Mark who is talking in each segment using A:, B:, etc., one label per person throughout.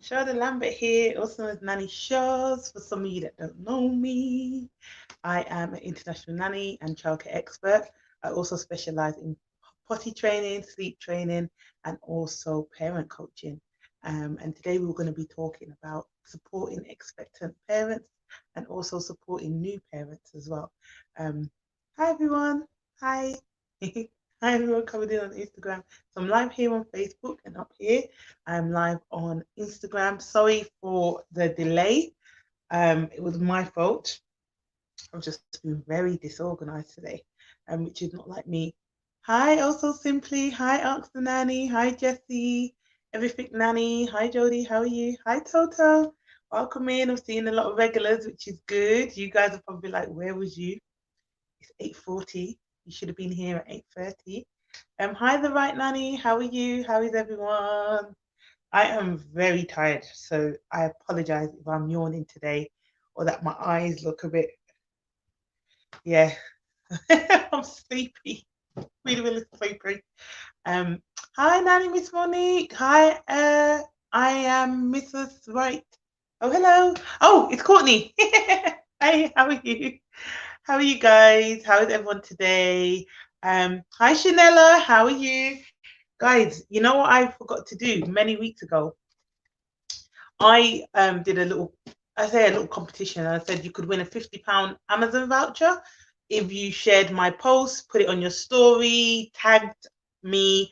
A: Sharz Lambert here, also known as Nanny Sharz. For some of you that don't know me, I am an international nanny and childcare expert. I also specialize in potty training, sleep training, and also parent coaching. And today we're going to be talking about supporting expectant parents and also supporting new parents as well. Hi everyone. Hi. Hi everyone coming in on Instagram. So I'm live here on Facebook and up here. I'm live on Instagram. Sorry for the delay. It was my fault. I've just been very disorganized today, which is not like me. Hi, also simply. Hi, Ask the Nanny. Hi, Jessie. Everything Nanny. Hi, Jodie. How are you? Hi, Toto. Welcome in. I'm seeing a lot of regulars, which is good. You guys are probably like, where was you? It's 8:40. You should have been here at 8:30. Hi, the right nanny. How are you? How is everyone? I am very tired, so I apologize if I'm yawning today or that my eyes look a bit, yeah, I'm sleepy, really, really sleepy. Hi, Nanny, Miss Monique. Hi, I am Mrs. Right. Oh, hello. Oh, it's Courtney. Hi, how are you? How are you guys? How is everyone today? Hi, Shanella. How are you? Guys, you know what I forgot to do many weeks ago? I did a little competition. I said you could win a £50 Amazon voucher if you shared my post, put it on your story, tagged me,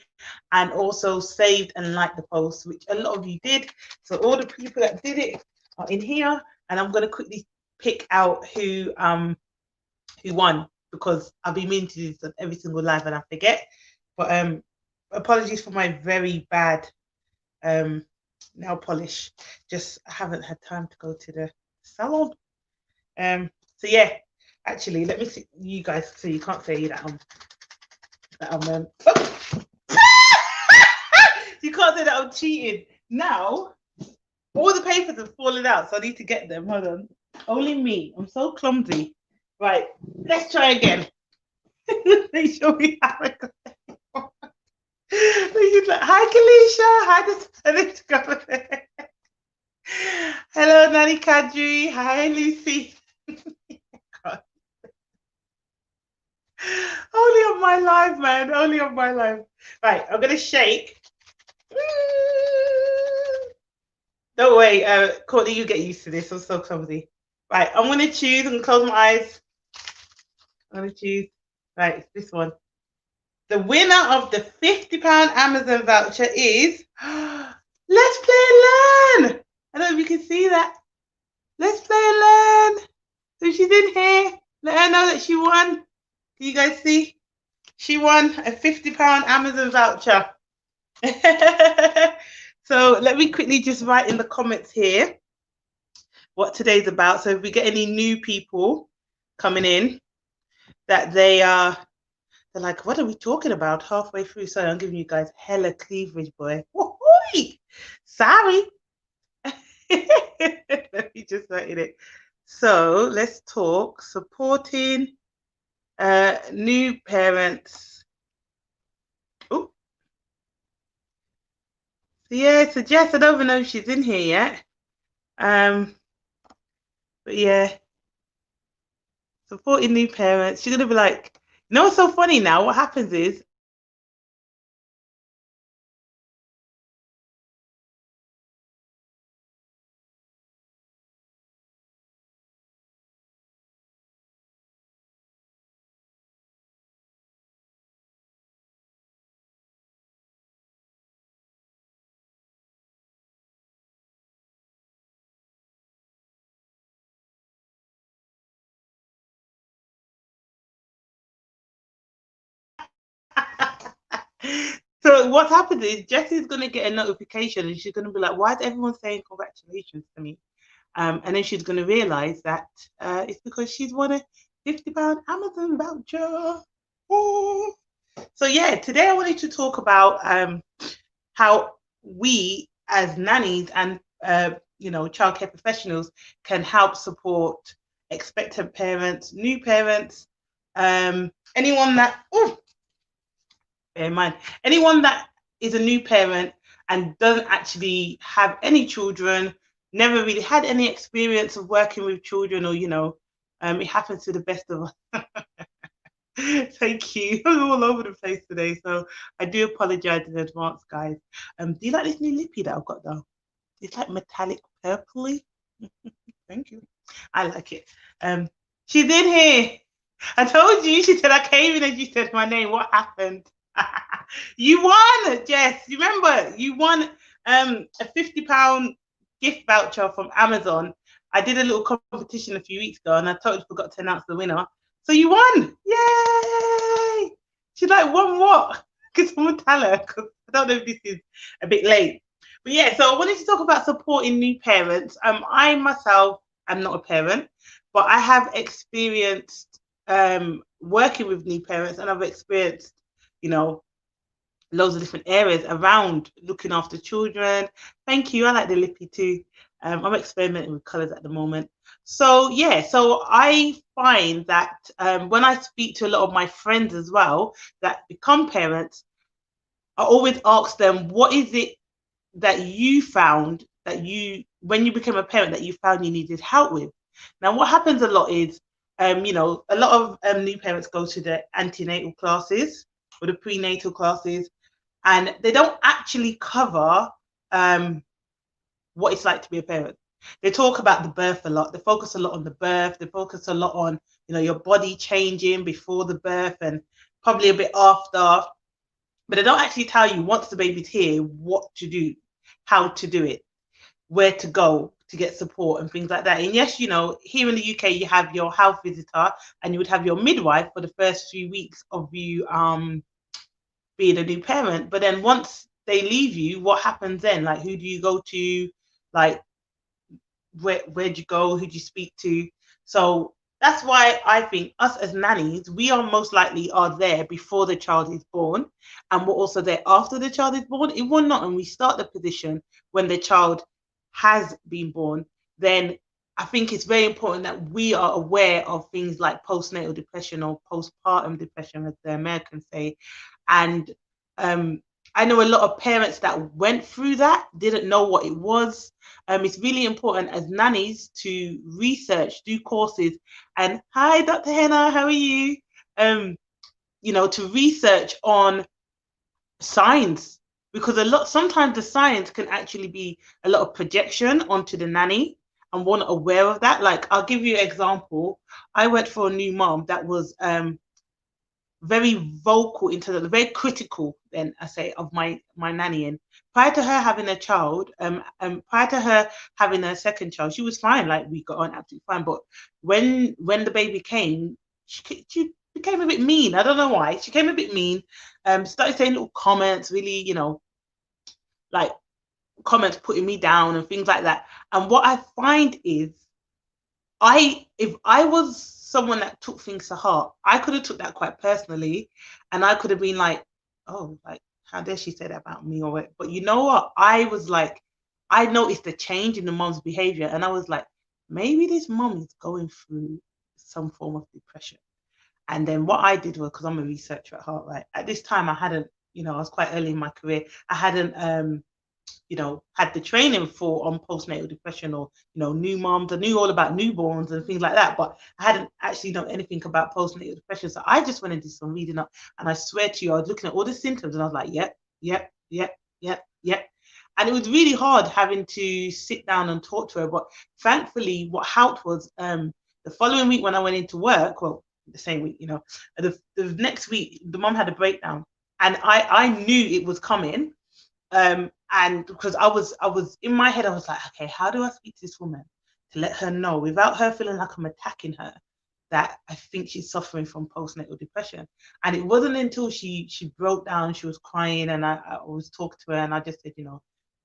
A: and also saved and liked the post, which a lot of you did. So all the people that did it are in here, and I'm going to quickly pick out who won, because I've been meaning to do this on every single live and I forget. But apologies for my very bad nail polish. Just haven't had time to go to the salon. So yeah, actually, let me see you guys so you can't say that I'm you can't say that I'm cheating. Now all the papers have fallen out, so I need to get them. Hold on. Only me. I'm so clumsy. Right, let's try again. They show me how it goes. Like, hi, Kalisha. Hi, this go there. Hello, Nanny Kadri. Hi, Lucy. Only on my live, man. Only on my live. Right, I'm gonna shake. Don't worry, Courtney, you get used to this. I'm so clumsy. Right, I'm gonna choose. I'm gonna close my eyes. I'm gonna choose. Right, it's this one. The winner of the £50 Amazon voucher is Let's Play and Learn. I don't know if you can see that. Let's Play and Learn. So she's in here. Let her know that she won. Can you guys see? She won a £50 Amazon voucher. So let me quickly just write in the comments here what today's about. So if we get any new people coming in, that they're like, what are we talking about halfway through? So I'm giving you guys hella cleavage, boy. Woo-hoo! Sorry. Let me just write in it. So let's talk supporting new parents. Oh, so yeah, so Jess, I don't even know if she's in here yet. But yeah, supporting new parents. She's gonna be like, you know what's so funny now? What happens is so what happens is Jessie's gonna get a notification and she's gonna be like, why is everyone saying congratulations to me? And then she's gonna realize that it's because she's won a £50 Amazon voucher. Oh. So yeah, today I wanted to talk about how we as nannies and childcare professionals can help support expectant parents, new parents, anyone that bear in mind, anyone that is a new parent and doesn't actually have any children, never really had any experience of working with children, or it happens to the best of us. Thank you. I'm all over the place today, so I do apologize in advance, guys. Do you like this new lippy that I've got though? It's like metallic purpley. Thank you. I like it. She's in here. I told you. She said I came in and you said my name. What happened? You won, Jess. You remember? You won a £50 gift voucher from Amazon. I did a little competition a few weeks ago, and I totally forgot to announce the winner. So you won! Yay! She's like, won what? Could someone tell her? Because I don't know if this is a bit late. But yeah, so I wanted to talk about supporting new parents. I myself am not a parent, but I have experienced working with new parents, and I've experienced, loads of different areas around looking after children. Thank you. I like the lippy too. I'm experimenting with colors at the moment. So yeah, so I find that when I speak to a lot of my friends as well that become parents, I always ask them, what is it that you found that when you became a parent, that you found you needed help with? Now, what happens a lot is, a lot of new parents go to the antenatal classes or the prenatal classes, and they don't actually cover what it's like to be a parent. They talk about the birth a lot. They focus a lot on the birth. They focus a lot on, your body changing before the birth and probably a bit after. But they don't actually tell you, once the baby's here, what to do, how to do it, where to go to get support and things like that. And yes, here in the UK, you have your health visitor and you would have your midwife for the first few weeks of you being a new parent. But then once they leave you, what happens then? Like, who do you go to? Like, where'd you go? Who do you speak to? So that's why I think us as nannies, we are most likely are there before the child is born, and we're also there after the child is born. If we're not, and we start the position when the child has been born, then I think it's very important that we are aware of things like postnatal depression or postpartum depression, as the Americans say. And I know a lot of parents that went through that didn't know what it was. It's really important as nannies to research, do courses, and hi, Dr. Henna, how are you? To research on signs, because sometimes the signs can actually be a lot of projection onto the nanny, and we're not aware of that. Like, I'll give you an example. I went for a new mom that was very vocal very critical, then I say, of my nanny. And prior to her having a child, prior to her having her second child, she was fine. Like, we got on absolutely fine. But when the baby came, she became a bit mean. I don't know why. She became a bit mean. Started saying little comments, really, like comments putting me down and things like that. And what I find is, if I was someone that took things to heart, I could have took that quite personally, and I could have been like, oh, like, how dare she say that about me? But you know what? I was like, I noticed a change in the mom's behavior, and I was like, maybe this mom is going through some form of depression. And then what I did was, because I'm a researcher at heart, right? At this time, I hadn't, I was quite early in my career. I hadn't had the training on postnatal depression, or, new moms. I knew all about newborns and things like that, but I hadn't actually known anything about postnatal depression. So I just went and did some reading up, and I swear to you, I was looking at all the symptoms, and I was like, yep. And it was really hard having to sit down and talk to her. But thankfully, what helped was the following week when I went into work, well, the same week, the next week, the mom had a breakdown, and I knew it was coming. And because I was in my head, I was like, okay, how do I speak to this woman to let her know, without her feeling like I'm attacking her, that I think she's suffering from postnatal depression? And it wasn't until she broke down, she was crying, and I was talking to her, and I just said,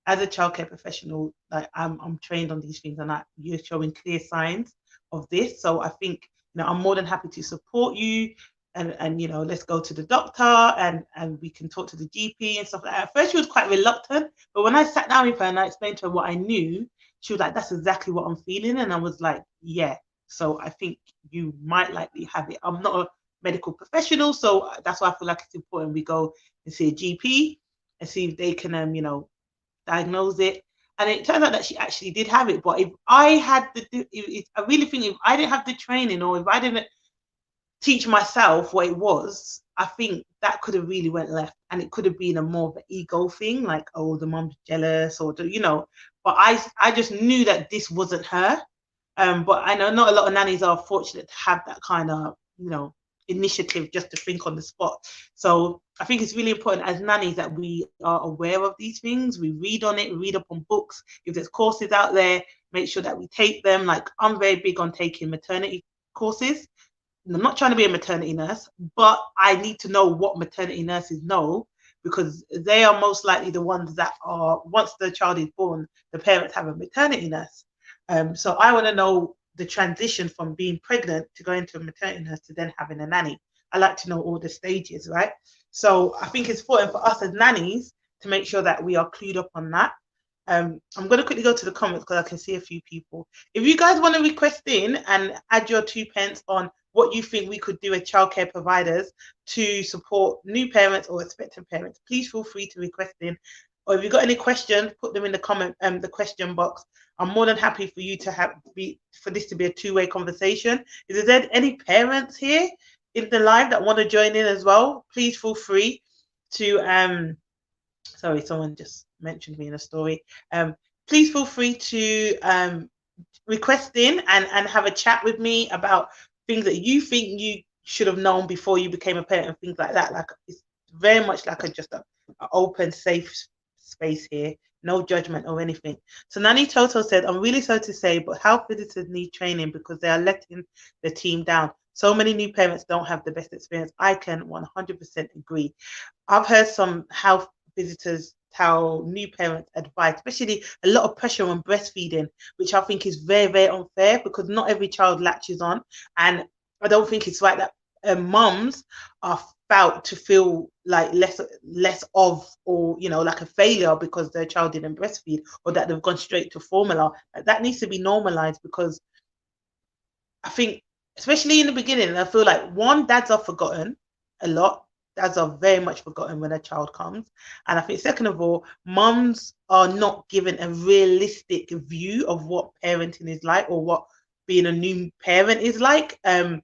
A: as a childcare professional, like, I'm trained on these things, and you're showing clear signs of this. So I think, I'm more than happy to support you. And let's go to the doctor, and we can talk to the GP and stuff like that. At first, she was quite reluctant, but when I sat down with her and I explained to her what I knew, she was like, that's exactly what I'm feeling. And I was like, yeah. So I think you might likely have it. I'm not a medical professional, so that's why I feel like it's important we go and see a GP and see if they can diagnose it. And it turns out that she actually did have it. But if I had I really think if I didn't have the training, or if I didn't teach myself what it was, I think that could have really went left, and it could have been a more of an ego thing, like, oh, the mom's jealous, or but I just knew that this wasn't her. But I know not a lot of nannies are fortunate to have that kind of initiative just to think on the spot. So I think it's really important as nannies that we are aware of these things. We read on it, we read up on books. If there's courses out there, make sure that we take them. Like, I'm very big on taking maternity courses. I'm not trying to be a maternity nurse, but I need to know what maternity nurses know, because they are most likely the ones that are, once the child is born, the parents have a maternity nurse. So I want to know the transition from being pregnant to going to a maternity nurse to then having a nanny. I like to know all the stages, right? So I think it's important for us as nannies to make sure that we are clued up on that. I'm going to quickly go to the comments because I can see a few people. If you guys want to request in and add your 2 pence on what you think we could do as childcare providers to support new parents or expectant parents, please feel free to request in. Or if you've got any questions, put them in the comment, the question box. I'm more than happy for you to for this to be a two-way conversation. If there's any parents here in the live that want to join in as well, please feel free to sorry, someone just mentioned me in a story. Please feel free to request in and have a chat with me about things that you think you should have known before you became a parent and things like that. Like, it's very much like just an open, safe space here. No judgment or anything. So Nanny Toto said, I'm really sorry to say, but health visitors need training because they are letting the team down. So many new parents don't have the best experience. I can 100% agree. I've heard some health visitors tell new parents advice, especially a lot of pressure on breastfeeding, which I think is very, very unfair, because not every child latches on. And I don't think it's right that mums are felt to feel like less of, or like a failure because their child didn't breastfeed, or that they've gone straight to formula. That needs to be normalized, because I think, especially in the beginning, I feel like, one, dads are forgotten a lot. Dads are very much forgotten when a child comes. And I think, second of all, mums are not given a realistic view of what parenting is like, or what being a new parent is like. And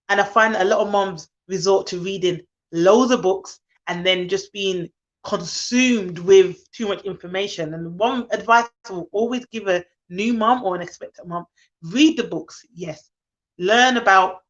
A: I find a lot of moms resort to reading loads of books and then just being consumed with too much information. And one advice I will always give a new mom or an expectant mom: read the books, yes, learn about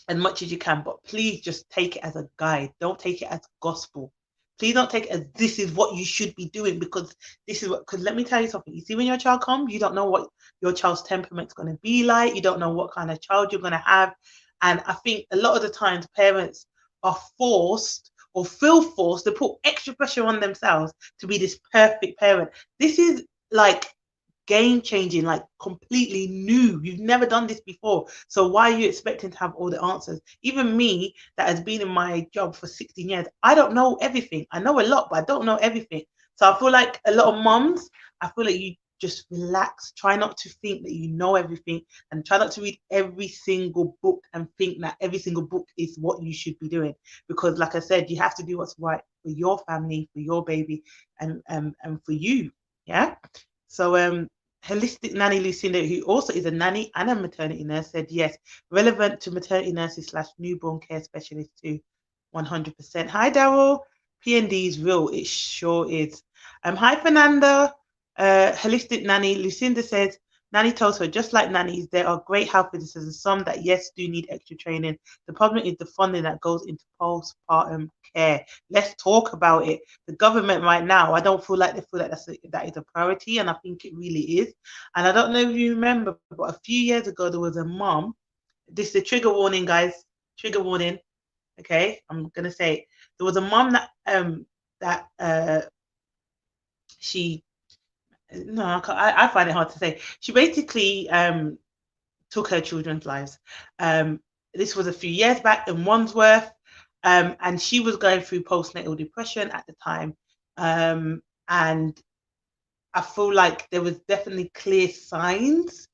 A: as much as you can, but please just take it as a guide. Don't take it as gospel. Please don't take it as this is what you should be doing, because let me tell you something. You see, when your child comes, you don't know what your child's temperament's going to be like. You don't know what kind of child you're going to have. And I think a lot of the times parents are forced, or feel forced, to put extra pressure on themselves to be this perfect parent. This is like game changing, like completely new. You've never done this before. So why are you expecting to have all the answers? Even me, that has been in my job for 16 years, I don't know everything. I know a lot, but I don't know everything. So I feel like a lot of moms, I feel like you just relax. Try not to think that you know everything, and try not to read every single book and think that every single book is what you should be doing. Because, like I said, you have to do what's right for your family, for your baby, and for you. Yeah. So Holistic Nanny Lucinda, who also is a nanny and a maternity nurse, said yes, relevant to maternity nurses / newborn care specialists too, 100%. Hi, Daryl. PND is real. It sure is. Hi, Fernanda. Holistic Nanny Lucinda says, Nanny tells her, just like nannies, there are great health visitors and some that, yes, do need extra training. The problem is the funding that goes into postpartum care. Let's talk about it. The government right now, I don't feel like they feel like that is a priority, and I think it really is. And I don't know if you remember, but a few years ago, there was a mom. This is a trigger warning, guys. Trigger warning. Okay, I'm gonna say it. There was a mom that she, no, I find it hard to say. She basically took her children's lives. This was a few years back in Wandsworth, and she was going through postnatal depression at the time. And I feel like there was definitely clear signs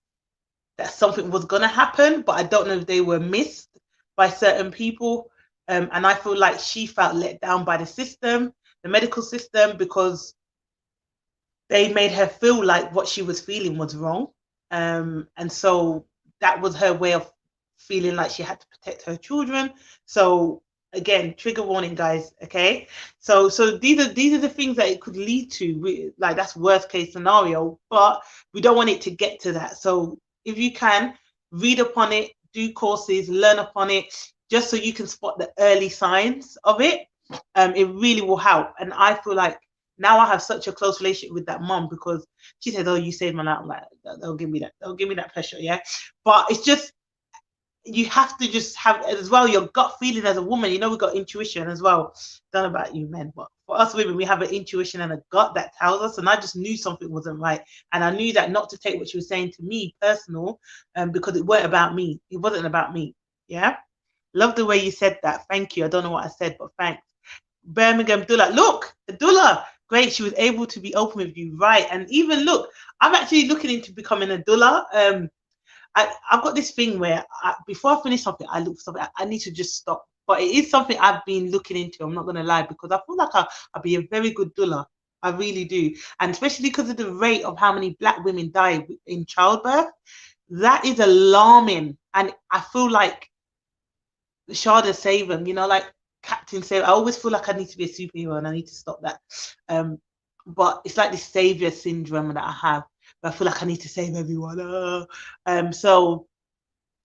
A: that something was going to happen, but I don't know if they were missed by certain people. And I feel like she felt let down by the system, the medical system, because they made her feel like what she was feeling was wrong. And so that was her way of feeling like she had to protect her children. So again, trigger warning, guys. Okay, so these are the things that it could lead to. Like, that's worst case scenario, but we don't want it to get to that. So if you can, read upon it, do courses, learn upon it, just so you can spot the early signs of it. It really will help. And I feel like now I have such a close relationship with that mom, because she said, "Oh, you saved my life." I'm like, they'll give me that. They'll give me that pressure, yeah. But it's just, you have to just have as well your gut feeling as a woman. You know, we've got intuition as well. Don't know about you men, but for us women, we have an intuition and a gut that tells us. And I just knew something wasn't right, and I knew that not to take what she was saying to me personal, because it weren't about me. It wasn't about me. Yeah. Love the way you said that. Thank you. I don't know what I said, but thanks. Birmingham Dula. Look, Dula. Great. She was able to be open with you. Right. And even look, I'm actually looking into becoming a Dula. I've got this thing where before I finish something, I look for something. I need to just stop. But it is something I've been looking into. I'm not going to lie, because I feel like I'll be a very good Dula. I really do. And especially because of the rate of how many Black women die in childbirth. That is alarming. And I feel like Sharda save him, you know, like Captain Save. I always feel like I need to be a superhero and I need to stop that. But it's like this savior syndrome that I have. But I feel like I need to save everyone. So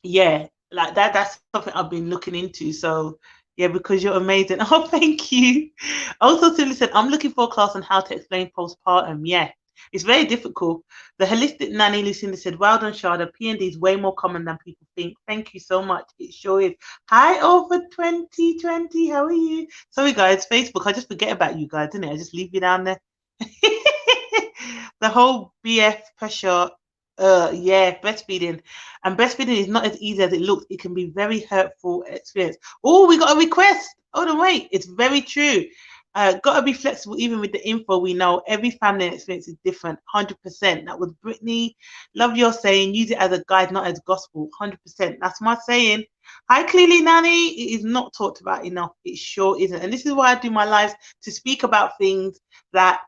A: yeah, like that's something I've been looking into. So yeah, because you're amazing. Oh, thank you. Also, Silly said, I'm looking for a class on how to explain postpartum. Yeah, it's very difficult. The holistic nanny, Lucinda said, well done, Sharda. P&D is way more common than people think. Thank you so much. It sure is. Hi, over 2020. How are you? Sorry, guys. Facebook, I just forget about you guys, didn't it? I just leave you down there. The whole BF pressure. Yeah, breastfeeding. And breastfeeding is not as easy as it looks. It can be very hurtful experience. Oh, we got a request. Oh, no, wait. It's very true. Got to be flexible even with the info we know. Every family experience is different. 100%. That was Brittany. Love your saying. Use it as a guide, not as gospel. 100%. That's my saying. Hi, clearly, Nanny. It is not talked about enough. It sure isn't. And this is why I do my lives, to speak about things that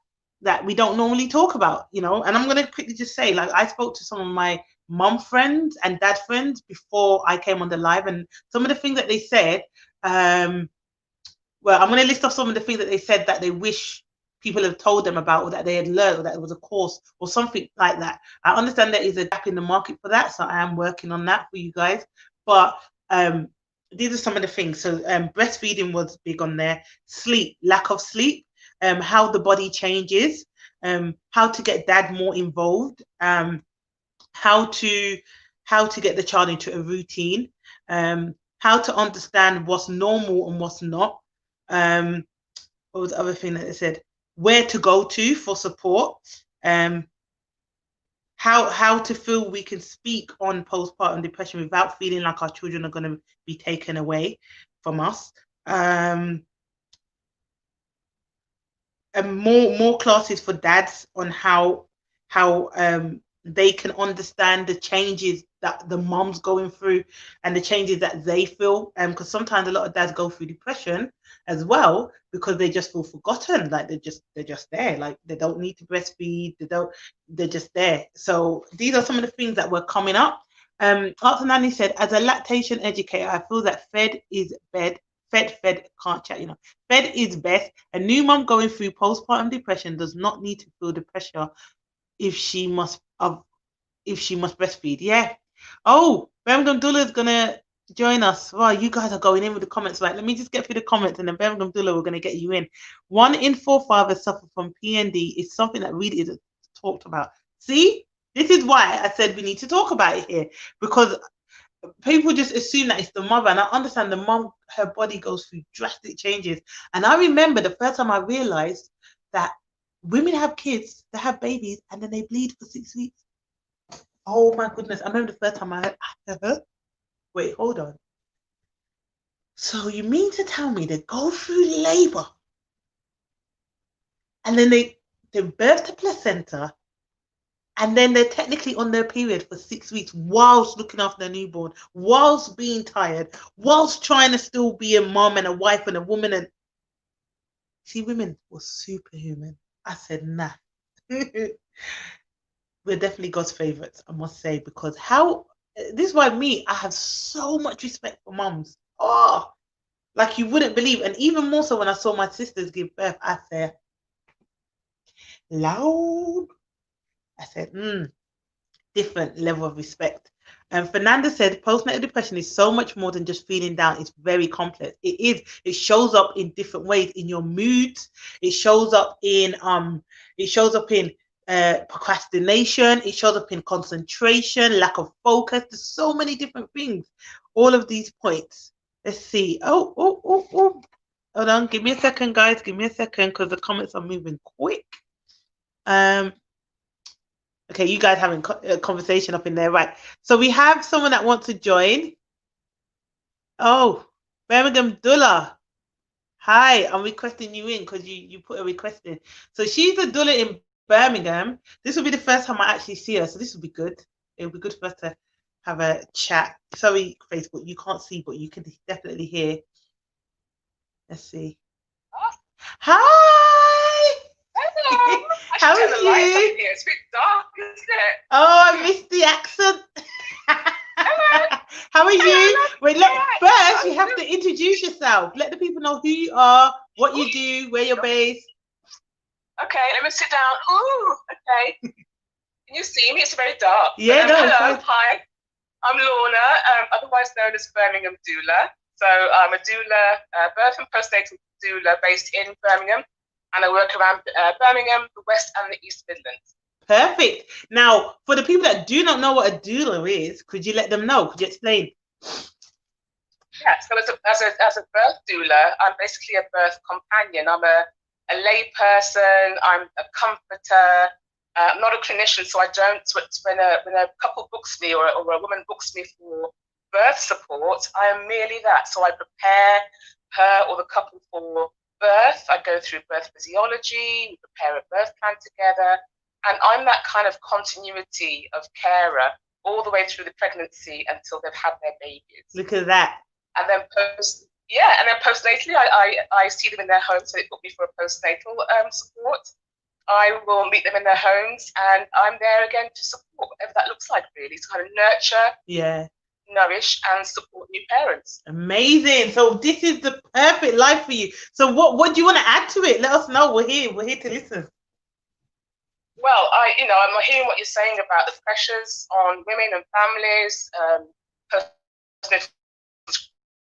A: we don't normally talk about, you know. And I'm going to quickly just say, like, I spoke to some of my mom friends and dad friends before I came on the live, and some of the things that they said, well, I'm going to list off some of the things that they said that they wish people had told them about, or that they had learned, or that it was a course or something like that. I understand there is a gap in the market for that, so I am working on that for you guys. But these are some of the things. So breastfeeding was big on there. Sleep, lack of sleep, how the body changes, how to get dad more involved, how to get the child into a routine, how to understand what's normal and what's not. What was the other thing that they said? Where to go to for support. How to feel we can speak on postpartum depression without feeling like our children are going to be taken away from us. And more classes for dads on how they can understand the changes that the mom's going through and the changes that they feel. Because sometimes a lot of dads go through depression as well, because they just feel forgotten, like they're just there, like they don't need to breastfeed, they're just there. So these are some of the things that were coming up. Arthur Nanny said, as a lactation educator, I feel that fed can't chat, you know. Fed is best. A new mom going through postpartum depression does not need to feel the pressure if she must breastfeed. Yeah. Oh, Birmingham Dula is gonna join us. Wow, you guys are going in with the comments. Like, let me just get through the comments, and then Birmingham Dula, we're gonna get you in. 1 in 4 fathers suffer from PND. It's something that really isn't talked about. See, this is why I said we need to talk about it here, because people just assume that it's the mother, and I understand the mom, her body goes through drastic changes. And I remember the first time I realized that women have kids, they have babies, and then they bleed for 6 weeks. Oh my goodness. I remember the first time I heard, wait, hold on. So you mean to tell me they go through labor and then they birth the placenta, and then they're technically on their period for 6 weeks whilst looking after their newborn, whilst being tired, whilst trying to still be a mom and a wife and a woman? And see, women were superhuman. I said, nah. We're definitely God's favorites, I must say, because this is why I have so much respect for mums. Oh, like you wouldn't believe. And even more so when I saw my sisters give birth, I said, loud. I said, different level of respect. And Fernanda said postnatal depression is so much more than just feeling down. It's very complex. It is. It shows up in different ways in your moods. It shows up in procrastination. It shows up in concentration, lack of focus. There's so many different things. All of these points. Let's see. Oh. Hold on. Give me a second, guys. Give me a second because the comments are moving quick. Okay, you guys having a conversation up in there, right? So we have someone that wants to join. Oh, Birmingham Dullah. Hi, I'm requesting you in because you put a request in. So she's a Dullah in Birmingham. This will be the first time I actually see her, so this will be good. It will be good for us to have a chat. Sorry, Facebook, you can't see, but you can definitely hear. Let's see. Hi!
B: Hello.
A: How are you?
B: Here. It's a bit dark, isn't it?
A: Oh, I missed the accent.
B: Hello.
A: How are you? Wait, look,
B: Right.
A: first you have to introduce yourself. Let the people know who you are, what you do, where you're based.
B: Okay, let me sit down. Ooh, okay. Can you see me? It's very dark.
A: Yeah, no,
B: hello, hi. I'm Lorna, otherwise known as Birmingham Doula. So I'm a doula, birth and postnatal doula based in Birmingham. And I work around Birmingham, the West and the East Midlands.
A: Perfect. Now, for the people that do not know what a doula is, could you let them know? Could you explain?
B: Yeah, so as a birth doula, I'm basically a birth companion. I'm a lay person. I'm a comforter. I'm not a clinician, so I don't. When a couple books me or a woman books me for birth support, I am merely that. So I prepare her or the couple for birth. I go through birth physiology, we prepare a birth plan together, and I'm that kind of continuity of carer all the way through the pregnancy until they've had their babies.
A: Look at that.
B: And then postnatally, I see them in their homes, so they book me for a postnatal support. I will meet them in their homes, and I'm there again to support whatever that looks like, really, to kind of nurture, nourish and support new parents.
A: Amazing. So this is the perfect life for you. So what do you want to add to it? Let us know. We're here to listen.
B: Well, I'm hearing what you're saying about the pressures on women and families,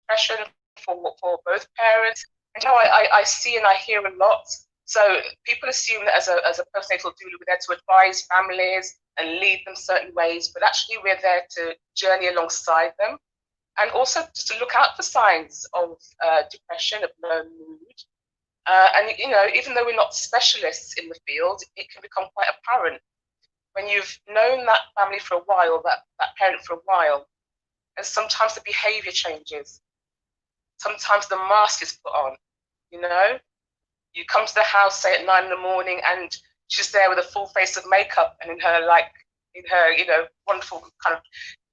B: depression for both parents. And I see and I hear a lot. So people assume that as a postnatal doula, we're there to advise families and lead them certain ways, but actually we're there to journey alongside them, and also just to look out for signs of depression, of low mood. And even though we're not specialists in the field, it can become quite apparent when you've known that family for a while, that parent for a while, and sometimes the behaviour changes. Sometimes the mask is put on. You come to the house, say at 9 in, and she's there with a full face of makeup and in her wonderful kind of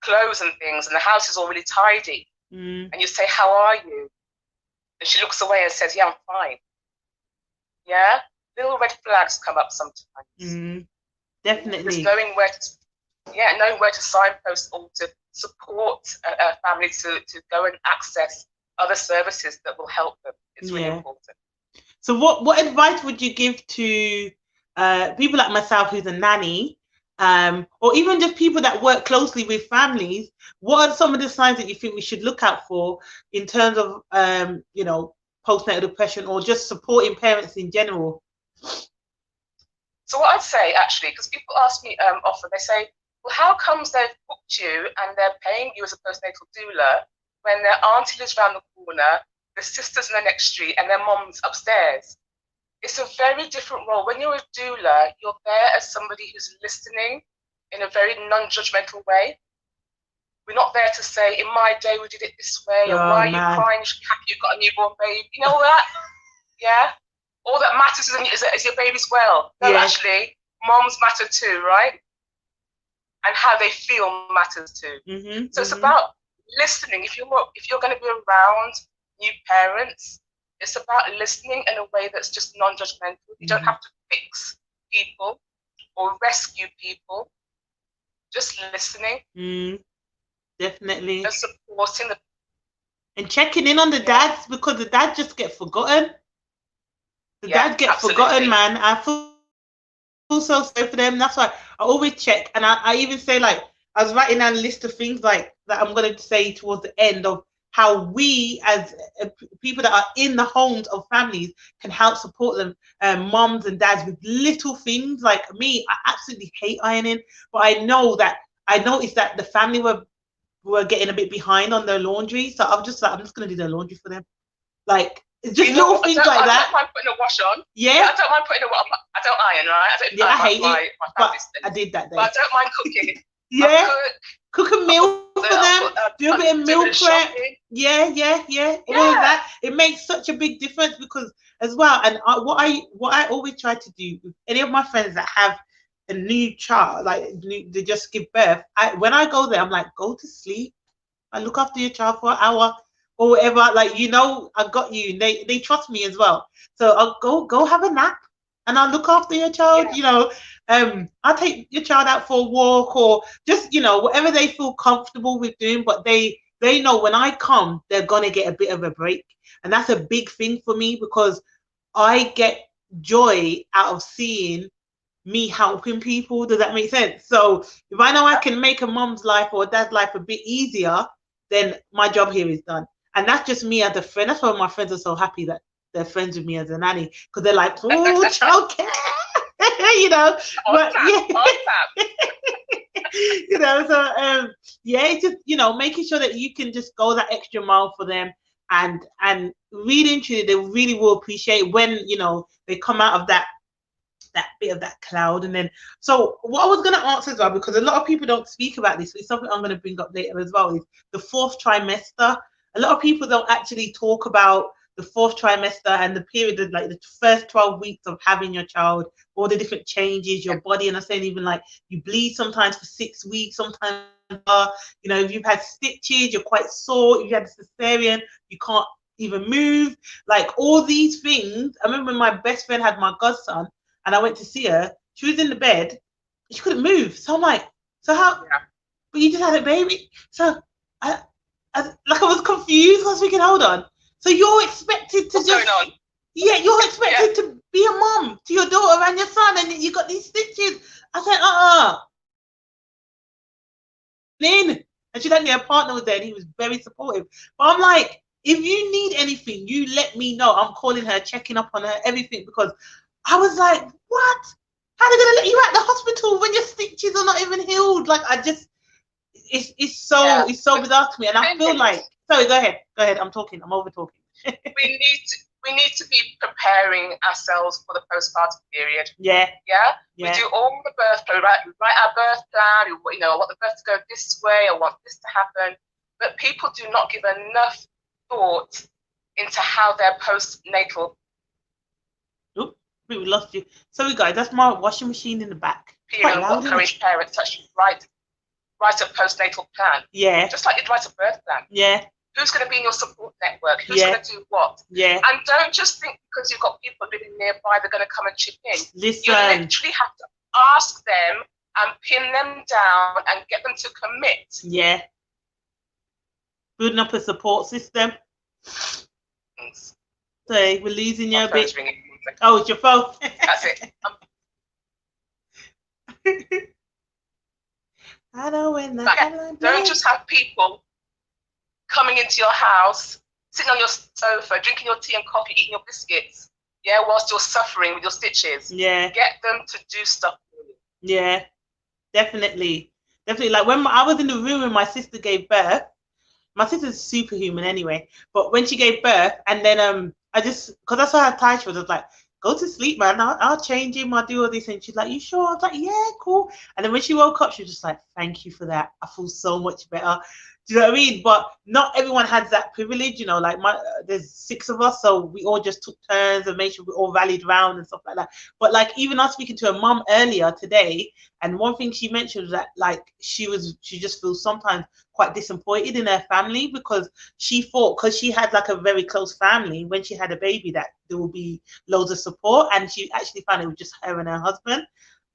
B: clothes and things, and the house is all really tidy. And you say, "How are you?" And she looks away and says, "Yeah, I'm fine." Yeah, little red flags come up sometimes.
A: Definitely.
B: There's knowing where to signpost or to support a family to go and access other services that will help them. It's really important.
A: So what advice would you give to people like myself who's a nanny, or even just people that work closely with families? What are some of the signs that you think we should look out for in terms of postnatal depression or just supporting parents in general?
B: So what I'd say, actually, because people ask me often, they say, well, how comes they've booked you and they're paying you as a postnatal doula when their auntie lives around the corner, the sister's in the next street, and their mom's upstairs? It's a very different role. When you're a doula, you're there as somebody who's listening in a very non-judgmental way. We're not there to say, in my day, we did it this way, or why are you crying? You've got a newborn baby. You know all that? Yeah? All that matters is your baby's well. No, actually, moms matter too, right? And how they feel matters too. So it's about listening. If you're going to be around new parents, it's about listening in a way that's just non-judgmental. You don't have to fix people. or rescue people. Just listening.
A: Definitely.
B: And supporting the.
A: And checking in on the dads, because the dad just get forgotten. The dad get forgotten, man. I feel so sorry for them. That's why I always check. And I even say, like, I was writing down a list of things like that I'm going to say towards the end of how we as people that are in the homes of families can help support them, moms and dads, with little things. Like me, I absolutely hate ironing, but I noticed that the family were getting a bit behind on their laundry, so I'm just going to do their laundry for them. Like, it's just little things like that.
B: I don't mind putting a wash on.
A: Yeah.
B: I don't mind putting a wash on. I don't iron, right?
A: I hate it. But I did that day. But I don't mind cooking. Yeah. Cook a meal for them. Do a bit of meal prep. Yeah. All of that. It makes such a big difference, because as well, and what I always try to do with any of my friends that have a new child, like they just give birth, when I go there, I'm like, go to sleep and look after your child for an hour or whatever. Like, I got you. They trust me as well. So I'll go have a nap and I'll look after your child. I'll take your child out for a walk, or just, whatever they feel comfortable with doing. But they know when I come, they're gonna get a bit of a break. And that's a big thing for me, because I get joy out of seeing me helping people. Does that make sense? So if I know I can make a mom's life or a dad's life a bit easier, then my job here is done. And that's just me as a friend. That's why my friends are so happy that they're friends with me as a nanny, because they're like, oh, childcare. But so it's just, making sure that you can just go that extra mile for them, and really and truly, they really will appreciate when they come out of that bit of that cloud. And then, so what I was going to answer as well, because a lot of people don't speak about this, it's something I'm going to bring up later as well, is the 4th trimester. A lot of people don't actually talk about the 4th trimester and the period of, like, the first 12 weeks of having your child, all the different changes, your body. And I'm saying, even like, you bleed sometimes for 6 weeks, sometimes, if you've had stitches, you're quite sore. If you had a cesarean, you can't even move. Like, all these things. I remember when my best friend had my godson, and I went to see her. She was in the bed. She couldn't move. So I'm like, so how? Yeah. But you just had a baby. So I was confused. I was thinking, hold on. So you're expected to going on? Yeah, you're expected to be a mom to your daughter and your son, and you got these stitches. I said, And she had a partner was there, and he was very supportive. But I'm like, if you need anything, you let me know. I'm calling her, checking up on her, everything, because I was like, what? How are they going to let you out the hospital when your stitches are not even healed? Like, it's so bizarre to me. And I feel like, sorry, go ahead. I'm talking. I'm over talking.
B: we need to be preparing ourselves for the postpartum period.
A: Yeah.
B: We do all the birth plan, right? We write our birth plan. I want the birth to go this way. I want this to happen. But people do not give enough thought into how their postnatal.
A: We lost you. Sorry, guys, that's my washing machine in the back.
B: Encourage parents to actually write a postnatal plan.
A: Yeah.
B: Just like you'd write a birth plan.
A: Yeah.
B: Who's going to be in your support network? Who's going to do what?
A: Yeah.
B: And don't just think because you've got people living nearby, they're going to come and chip in.
A: Listen.
B: You literally have to ask them and pin them down and get them to commit.
A: Yeah. Building up a support system.
B: Thanks.
A: So we're losing you a bit. Oh, it's your phone.
B: That's it.
A: I know when
B: don't just have people coming into your house, sitting on your sofa, drinking your tea and coffee, eating your biscuits, whilst you're suffering with your stitches.
A: Yeah.
B: Get them to do stuff for you.
A: Yeah, definitely. Like when I was in the room when my sister gave birth, my sister's superhuman anyway, but when she gave birth, and then because I saw how tired she was, I was like, go to sleep, man. I'll change him. I'll do all these things. She's like, you sure? I was like, yeah, cool. And then when she woke up, she was just like, thank you for that. I feel so much better. Do you know what I mean? But not everyone has that privilege, like there's 6 of us, so we all just took turns and made sure we all rallied around and stuff like that. But like, even I was speaking to a mum earlier today, and one thing she mentioned was that like she just feels sometimes quite disappointed in her family, because she thought, because she had like a very close family when she had a baby, that there will be loads of support, and she actually found it was just her and her husband.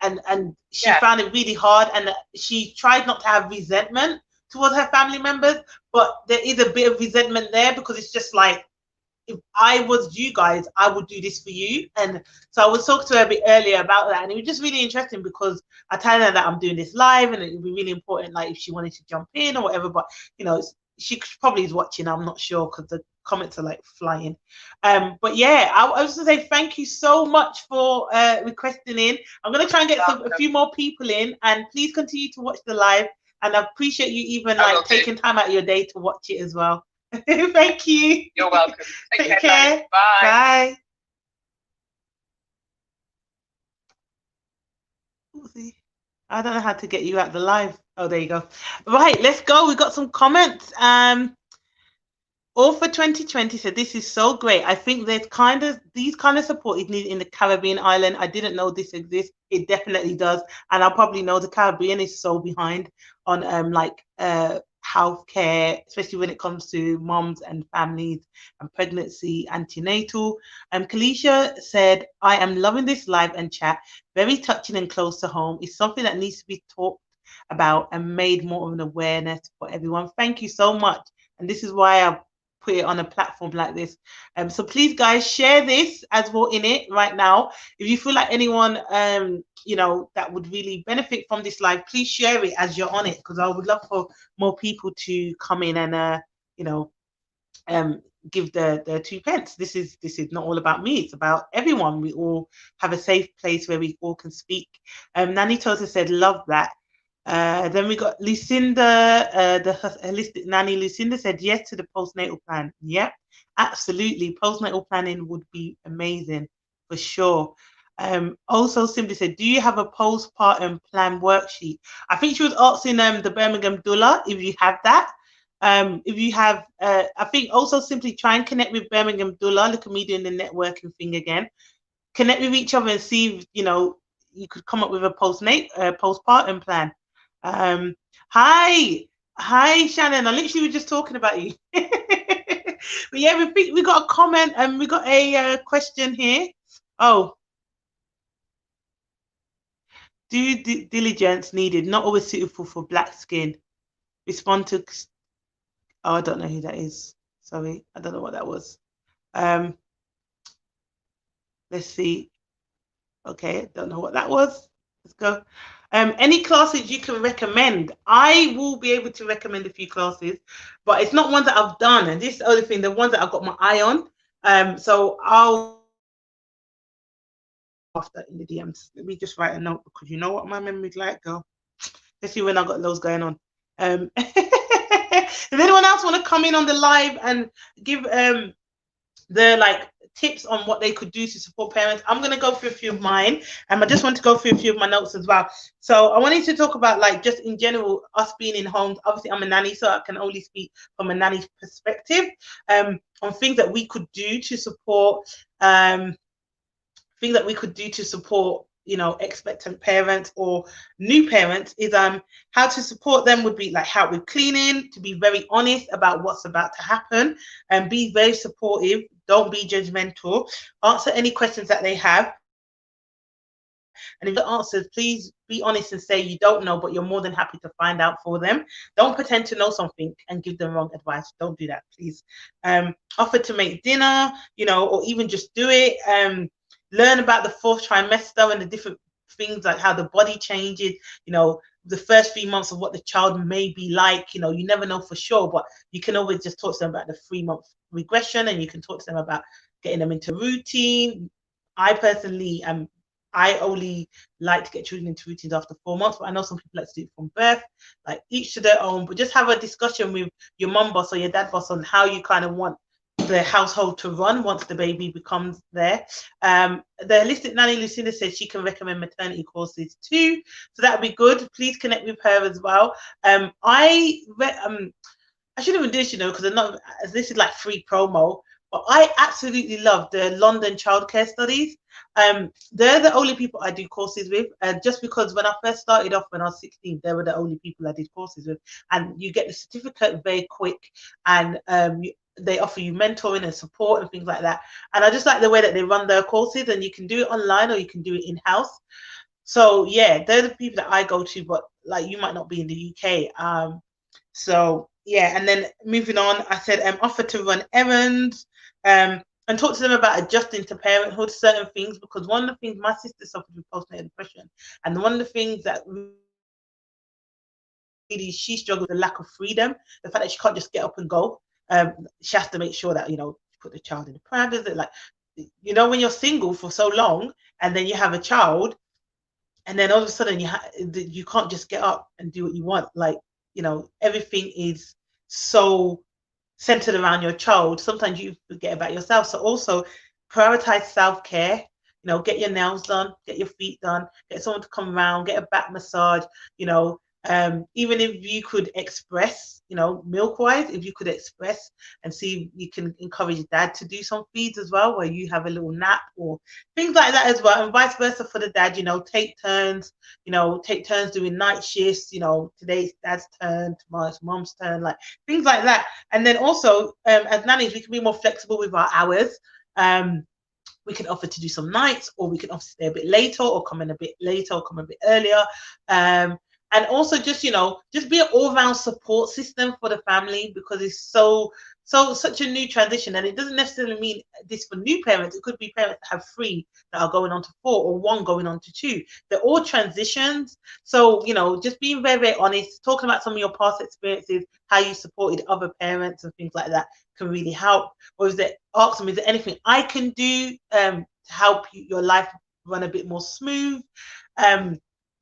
A: and she found it really hard, and she tried not to have resentment towards her family members, but there is a bit of resentment there because it's just like, if I was you guys, I would do this for you. And so I was talking to her a bit earlier about that, and it was just really interesting because I told her that I'm doing this live, and it would be really important, like if she wanted to jump in or whatever. But you know, she probably is watching. I'm not sure because the comments are like flying. But yeah, I was gonna say thank you so much for requesting in. I'm gonna try and get a few more people in, and please continue to watch the live. And I appreciate you even like taking time out of your day to watch it as well. Thank you.
B: You're welcome. Take care.
A: Bye. Bye. I don't know how to get you out the live. Oh, there you go. Right, let's go. We got some comments. All for 2020 said, this is so great. I think there's these kind of support is needed in the Caribbean island. I didn't know this exists. It definitely does. And I probably know the Caribbean is so behind on healthcare, especially when it comes to moms and families and pregnancy, antenatal. Kalisha said, I am loving this live and chat. Very touching and close to home. It's something that needs to be talked about and made more of an awareness for everyone. Thank you so much. And this is why I put it on a platform like this. So please, guys, share this as we're in it right now. If you feel like anyone, you know, that would really benefit from this live, please share it as you're on it, because I would love for more people to come in and, you know, give the 2 pence. This is not all about me. It's about everyone. We all have a safe place where we all can speak. Nanny Tosa said, love that. Then we got Lucinda, the holistic nanny. Lucinda said yes to the postnatal plan. Yep, absolutely. Postnatal planning would be amazing for sure. Also simply said, do you have a postpartum plan worksheet? I think she was asking the Birmingham doula if you have that. If you have, I think also simply try and connect with Birmingham doula. Look at me doing the networking thing again. Connect with each other and see if, you know, you could come up with a postpartum plan. Hi Shannon, I literally was just talking about you. But yeah, we got a comment and we got a question here. Oh, due diligence needed, not always suitable for black skin. Respond to, oh, I don't know who that is, sorry, I don't know what that was. Let's see. Okay, don't know what that was. Let's go. Any classes you can recommend? I will be able to recommend a few classes, but it's not ones that I've done. And this is the other thing, the ones that I've got my eye on. So I'll after in the DMs. Let me just write a note because you know what my memory's like, girl. Especially when I've got those going on. Does anyone else want to come in on the live and give the like tips on what they could do to support parents? I'm going to go through a few of mine, and I just want to go through a few of my notes as well. So I wanted to talk about like just in general us being in homes. Obviously I'm a nanny, so I can only speak from a nanny's perspective on things that we could do to support you know, expectant parents or new parents. Is how to support them would be like help with cleaning, to be very honest about what's about to happen, and be very supportive. Don't be judgmental. Answer any questions that they have. And if the answers, please be honest and say you don't know, but you're more than happy to find out for them. Don't pretend to know something and give them wrong advice. Don't do that, please. Offer to make dinner, you know, or even just do it. Learn about the 4th trimester and the different things, like how the body changes, you know, the first 3 months of what the child may be like. You know, you never know for sure, but you can always just talk to them about the 3-month regression, and you can talk to them about getting them into routine. I personally I only like to get children into routines after 4 months, but I know some people like to do it from birth, like each to their own. But just have a discussion with your mum boss or your dad boss on how you kind of want the household to run once the baby becomes there. The holistic nanny Lucinda says she can recommend maternity courses too, so that would be good. Please connect with her as well. I shouldn't even do this, you know, because this is like free promo, but I absolutely love the London childcare studies. They're the only people I do courses with, just because when I first started off when I was 16, they were the only people I did courses with, and you get the certificate very quick, and they offer you mentoring and support and things like that. And I just like the way that they run their courses, and you can do it online or you can do it in-house. So yeah, they're the people that I go to, but like you might not be in the UK. So yeah, and then moving on, I said offer to run errands, and talk to them about adjusting to parenthood, certain things, because one of the things my sister suffered with postnatal depression, and one of the things that really she struggled with the lack of freedom, the fact that she can't just get up and go. She has to make sure that put the child in the parameters. Like when you're single for so long, and then you have a child, and then all of a sudden you can't just get up and do what you want. Like everything is so centered around your child. Sometimes you forget about yourself. So also prioritize self-care. Get your nails done, get your feet done, get someone to come around, get a back massage. Even if you could express, milk wise, if you could express and see if you can encourage dad to do some feeds as well, where you have a little nap or things like that as well, and vice versa for the dad. Take turns. Take turns doing night shifts. Today's dad's turn, tomorrow's mom's turn, like things like that. And then also, as nannies, we can be more flexible with our hours. We can offer to do some nights, or we can offer to stay a bit later, or come in a bit later, or come a bit earlier. And also just be an all-round support system for the family, because it's such a new transition, and it doesn't necessarily mean this for new parents. It could be parents that have 3 that are going on to 4, or 1 going on to 2. They're all transitions. So just being very, very honest, talking about some of your past experiences, how you supported other parents and things like that can really help. Or ask them, is there anything I can do to help your life run a bit more smooth?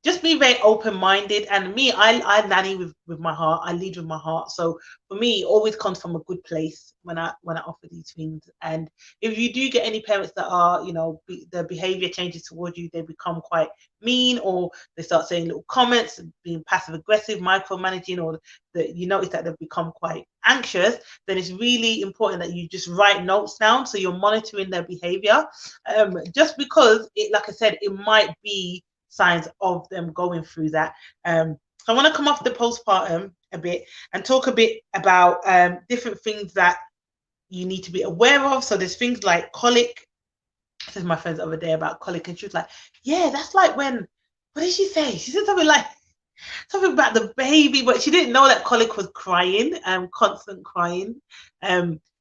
A: Just be very open-minded. And me, I nanny with my heart. I lead with my heart. So for me, it always comes from a good place when I offer these things. And if you do get any parents that are, the behavior changes towards you, they become quite mean, or they start saying little comments, being passive aggressive, micromanaging, or that you notice that they've become quite anxious, then it's really important that you just write notes down, so you're monitoring their behavior. Just because like I said, it might be signs of them going through that. So I want to come off the postpartum a bit and talk a bit about different things that you need to be aware of. So there's things like colic. I said to my friends the other day about colic, and she was like, yeah, that's like when, what did she say? She said something about the baby, but she didn't know that colic was crying, constant crying.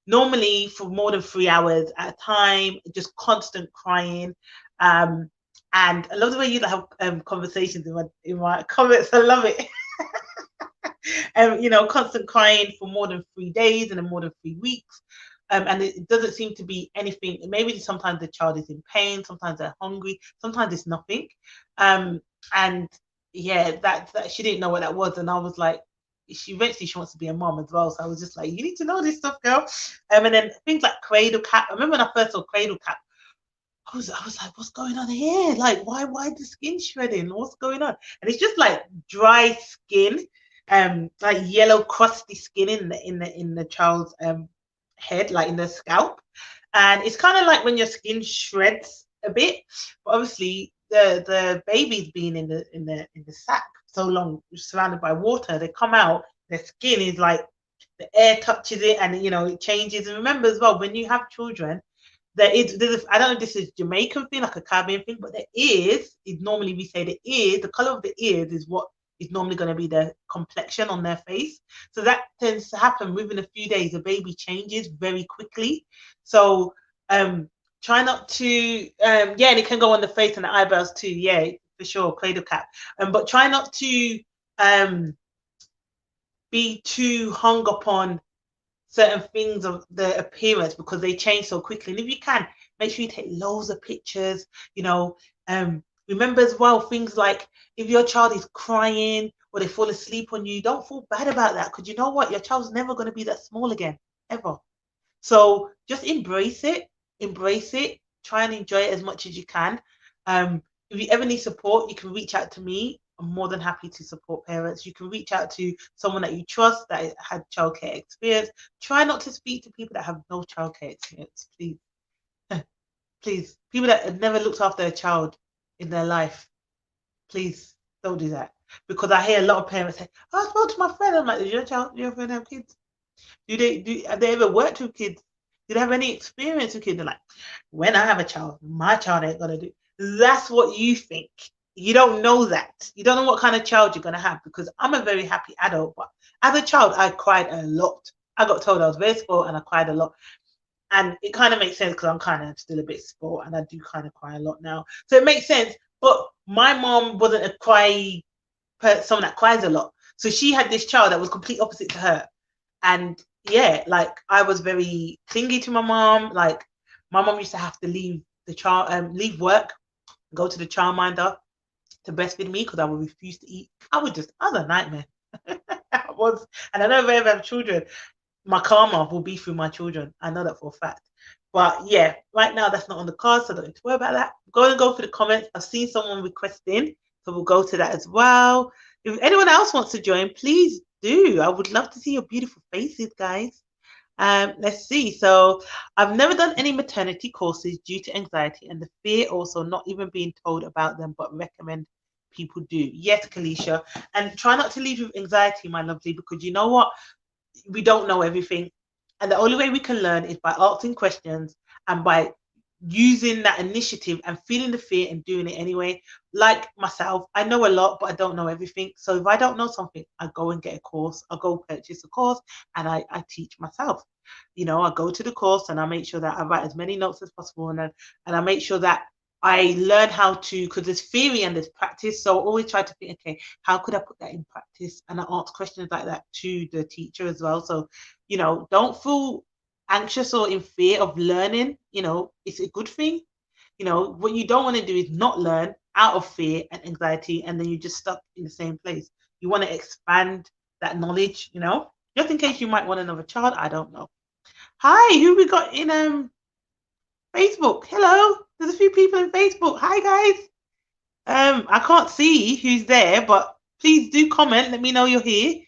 A: Normally for more than 3 hours at a time, just constant crying. And I love the way you have conversations in my comments. I love it. Constant crying for more than 3 days and then more than 3 weeks. And it doesn't seem to be anything. Maybe sometimes the child is in pain, sometimes they're hungry, sometimes it's nothing. And yeah, that she didn't know what that was. And I was like, she wants to be a mom as well. So I was just like, you need to know this stuff, girl. And then things like cradle cap. I remember when I first saw cradle cap, I was like, what's going on here? Like, why the skin shredding? What's going on? And it's just like dry skin, like yellow crusty skin in the child's head, like in the scalp. And it's kind of like when your skin shreds a bit, but obviously the baby's been in the sack so long, surrounded by water. They come out, their skin is like, the air touches it, and it changes. And remember as well, when you have children, I don't know if this is Jamaican thing, like a Caribbean thing, but normally we say the color of the ears is what is normally going to be the complexion on their face. So that tends to happen within a few days. The baby changes very quickly. So try not to, and it can go on the face and the eyebrows too. Yeah, for sure, cradle cap. But try not to be too hung upon certain things of the appearance, because they change so quickly. And if you can, make sure you take loads of pictures. Remember as well, things like if your child is crying or they fall asleep on you, don't feel bad about that, because you know what, your child's never going to be that small again, ever. So just embrace it, try and enjoy it as much as you can. If you ever need support, you can reach out to me. I'm more than happy to support parents. You can reach out to someone that you trust that had childcare experience. Try not to speak to people that have no childcare experience, please. Please. People that have never looked after a child in their life, please don't do that. Because I hear a lot of parents say, I spoke to my friend. I'm like, does your friend have kids? Have they ever worked with kids? Do they have any experience with kids? They're like, when I have a child, my child ain't gonna do. That's what you think. you don't know that. You don't know what kind of child you're going to have, because I'm a very happy adult, but as a child, I cried a lot. I got told I was very spoiled and I cried a lot. And it kind of makes sense because I'm kind of still a bit spoiled and I do kind of cry a lot now. So it makes sense. But my mom wasn't a someone that cries a lot. So she had this child that was complete opposite to her. And yeah, like I was very clingy to my mom. Like my mom used to have to leave the child, leave work, go to the childminder to breastfeed me because I would refuse to eat. I was a nightmare. I was, and I know if I ever have children, my karma will be through my children. I know that for a fact. But yeah, right now that's not on the card, so I don't need to worry about that. Go for the comments. I've seen someone requesting, so we'll go to that as well. If anyone else wants to join, please do. I would love to see your beautiful faces, guys. Let's see. So I've never done any maternity courses due to anxiety and the fear also not even being told about them, but recommend people do. Yes, Kalisha. And try not to leave with anxiety, my lovely, because you know what? We don't know everything. And the only way we can learn is by asking questions and by using that initiative and feeling the fear and doing it anyway. Like myself, I know a lot, but I don't know everything. So if I don't know something, I go and get a course. I go purchase a course and I teach myself. You know, I go to the course and I make sure that I write as many notes as possible, and I make sure that I learn how to, because there's theory and there's practice. So I always try to think, okay, how could I put that in practice? And I ask questions like that to the teacher as well. So, you know, don't feel anxious or in fear of learning. You know, it's a good thing. You know, what you don't want to do is not learn out of fear and anxiety, and then you're just stuck in the same place. You want to expand that knowledge, you know, just in case you might want another child. I don't know. Hi, who we got in Facebook? Hello, there's a few people in Facebook. Hi guys. I can't see who's there, but please do comment. Let me know you're here.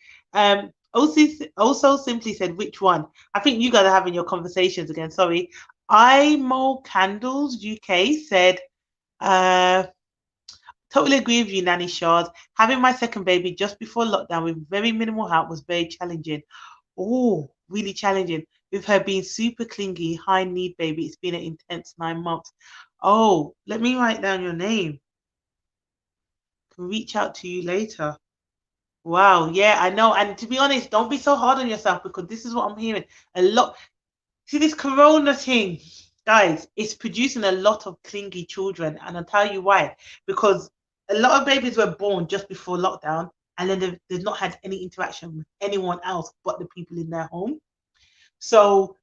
A: Also simply said which one. I think you guys are having your conversations again. Sorry. I Candles UK said, uh, totally agree with you, Nanny Sharz. Having my second baby just before lockdown with very minimal help was very challenging. Oh, really challenging. With her being super clingy, high need baby, it's been an intense 9 months. Oh, let me write down your name. Can reach out to you later. Wow, yeah, I know. And to be honest, don't be so hard on yourself, because this is what I'm hearing a lot. See, this corona thing, guys, it's producing a lot of clingy children. And I'll tell you why. Because a lot of babies were born just before lockdown, and then they've not had any interaction with anyone else but the people in their home. So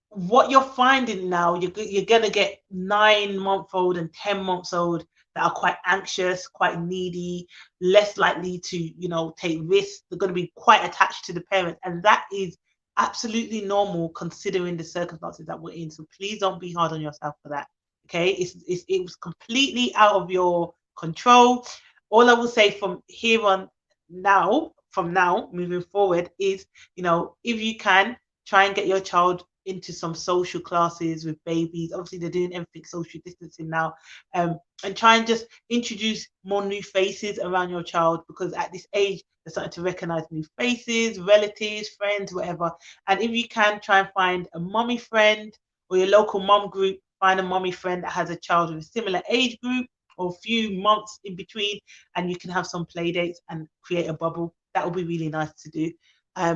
A: what you're finding now, you're going to get 9-month-old and 10 months old that are quite anxious, quite needy, less likely to, you know, take risks. They're going to be quite attached to the parent. And that is absolutely normal considering the circumstances that we're in. So please don't be hard on yourself for that. Okay. It was completely out of your control. All I will say from here on now, from now moving forward is, you know, if you can, try and get your child into some social classes with babies. Obviously, they're doing everything social distancing now, and try and just introduce more new faces around your child, because at this age, they're starting to recognize new faces, relatives, friends, whatever. And if you can, try and find a mommy friend or your local mom group, find a mommy friend that has a child with a similar age group or a few months in between, and you can have some play dates and create a bubble. That would be really nice to do.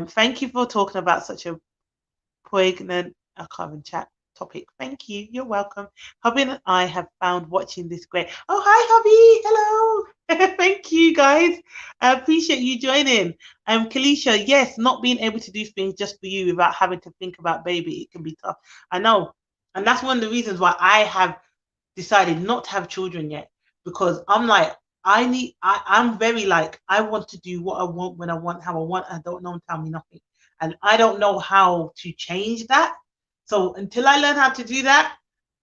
A: Thank you for talking about such a poignant, I can't even chat topic. Thank you. You're welcome. Hubby and I have found watching this great. Oh, hi, Hubby. Hello. Thank you, guys. I appreciate you joining. Kalisha, yes, not being able to do things just for you without having to think about baby, it can be tough. I know. And that's one of the reasons why I have decided not to have children yet, because I'm like, I'm very like, I want to do what I want when I want, how I want. I don't know, tell me nothing. And I don't know how to change that. So until I learn how to do that,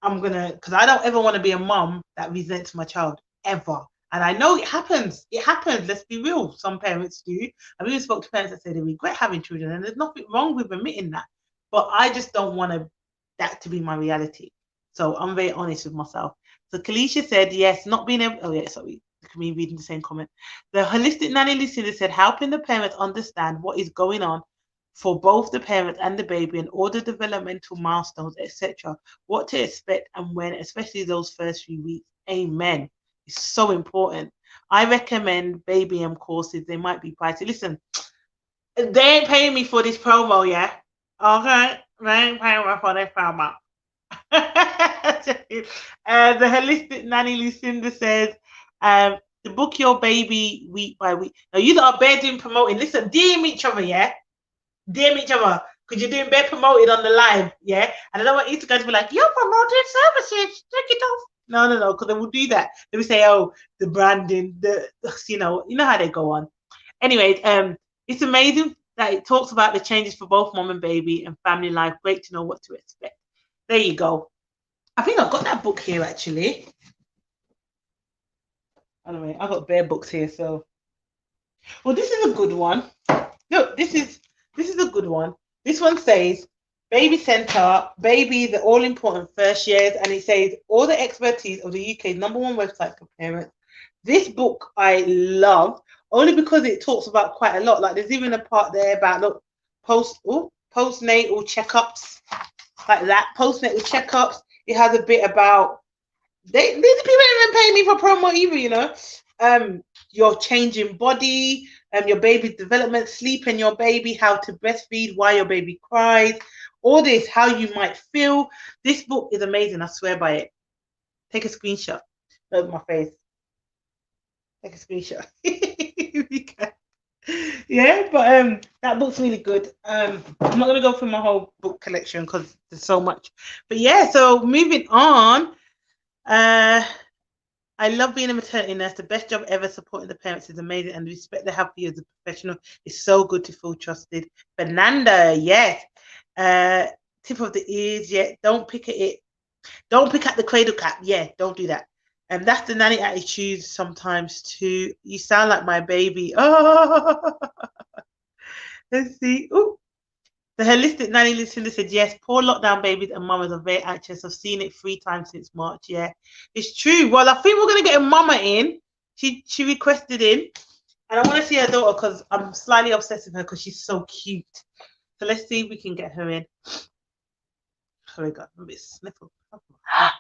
A: I'm gonna, because I don't ever want to be a mom that resents my child ever. And I know it happens. It happens. Let's be real. Some parents do. I've even spoke to parents that say they regret having children, and there's nothing wrong with admitting that. But I just don't want that to be my reality. So I'm very honest with myself. So Kalisha said, yes, not being able, oh yeah, sorry, me reading the same comment. The holistic nanny listener said, helping the parents understand what is going on for both the parent and the baby and all the developmental milestones, etc., what to expect and when, especially those first few weeks. Amen. is so important. I recommend Baby M courses. They might be pricey. Listen, they ain't paying me for this promo, yeah? Okay? They ain't paying me for this promo. The holistic nanny Lucinda says, to book your baby week by week. Now you that are bed doing promoting, listen, DM each other, yeah? DM each other. Because you're doing bed promoted on the live, yeah? And I don't want Instagram to be like, you're promoting services, take it off. No, because they will do that. They will say, oh, the branding, you know how they go on. Anyways, it's amazing that it talks about the changes for both mom and baby and family life. Great to know what to expect. There you go. I think I've got that book here actually. Anyway, I've got bare books here, so. Well, this is a good one. Look, this is a good one. This one says Baby Center, Baby, the all important first years, and it says all the expertise of the UK's #1 website for parents. This book I love only because it talks about quite a lot. Like there's even a part there about postnatal checkups, like that, postnatal checkups. It has a bit about these people didn't even pay me for promo either, you know. Your changing body, your baby's development, sleep in your baby, how to breastfeed, why your baby cries, all this, how you might feel. This book is amazing. I swear by it. Take a screenshot of my face. Take a screenshot. Yeah, but that book's really good. I'm not gonna go through my whole book collection because there's so much. But yeah, so moving on. I love being a maternity nurse. The best job ever. Supporting the parents is amazing, and the respect they have for you as a professional is so good to feel trusted. Fernanda, yes. Tip of the ears, yeah. Don't pick at it. Don't pick at the cradle cap. Yeah, don't do that. And that's the nanny attitude sometimes too. You sound like my baby. Oh, let's see. Ooh. The holistic nanny Lucinda said, yes, poor lockdown babies and mamas are very anxious. I've seen it 3 times since March. Yeah, it's true. Well, I think we're going to get a mama in. She requested in. And I want to see her daughter because I'm slightly obsessed with her because she's so cute. So let's see if we can get her in. Oh, we got a bit sniffle. Hey!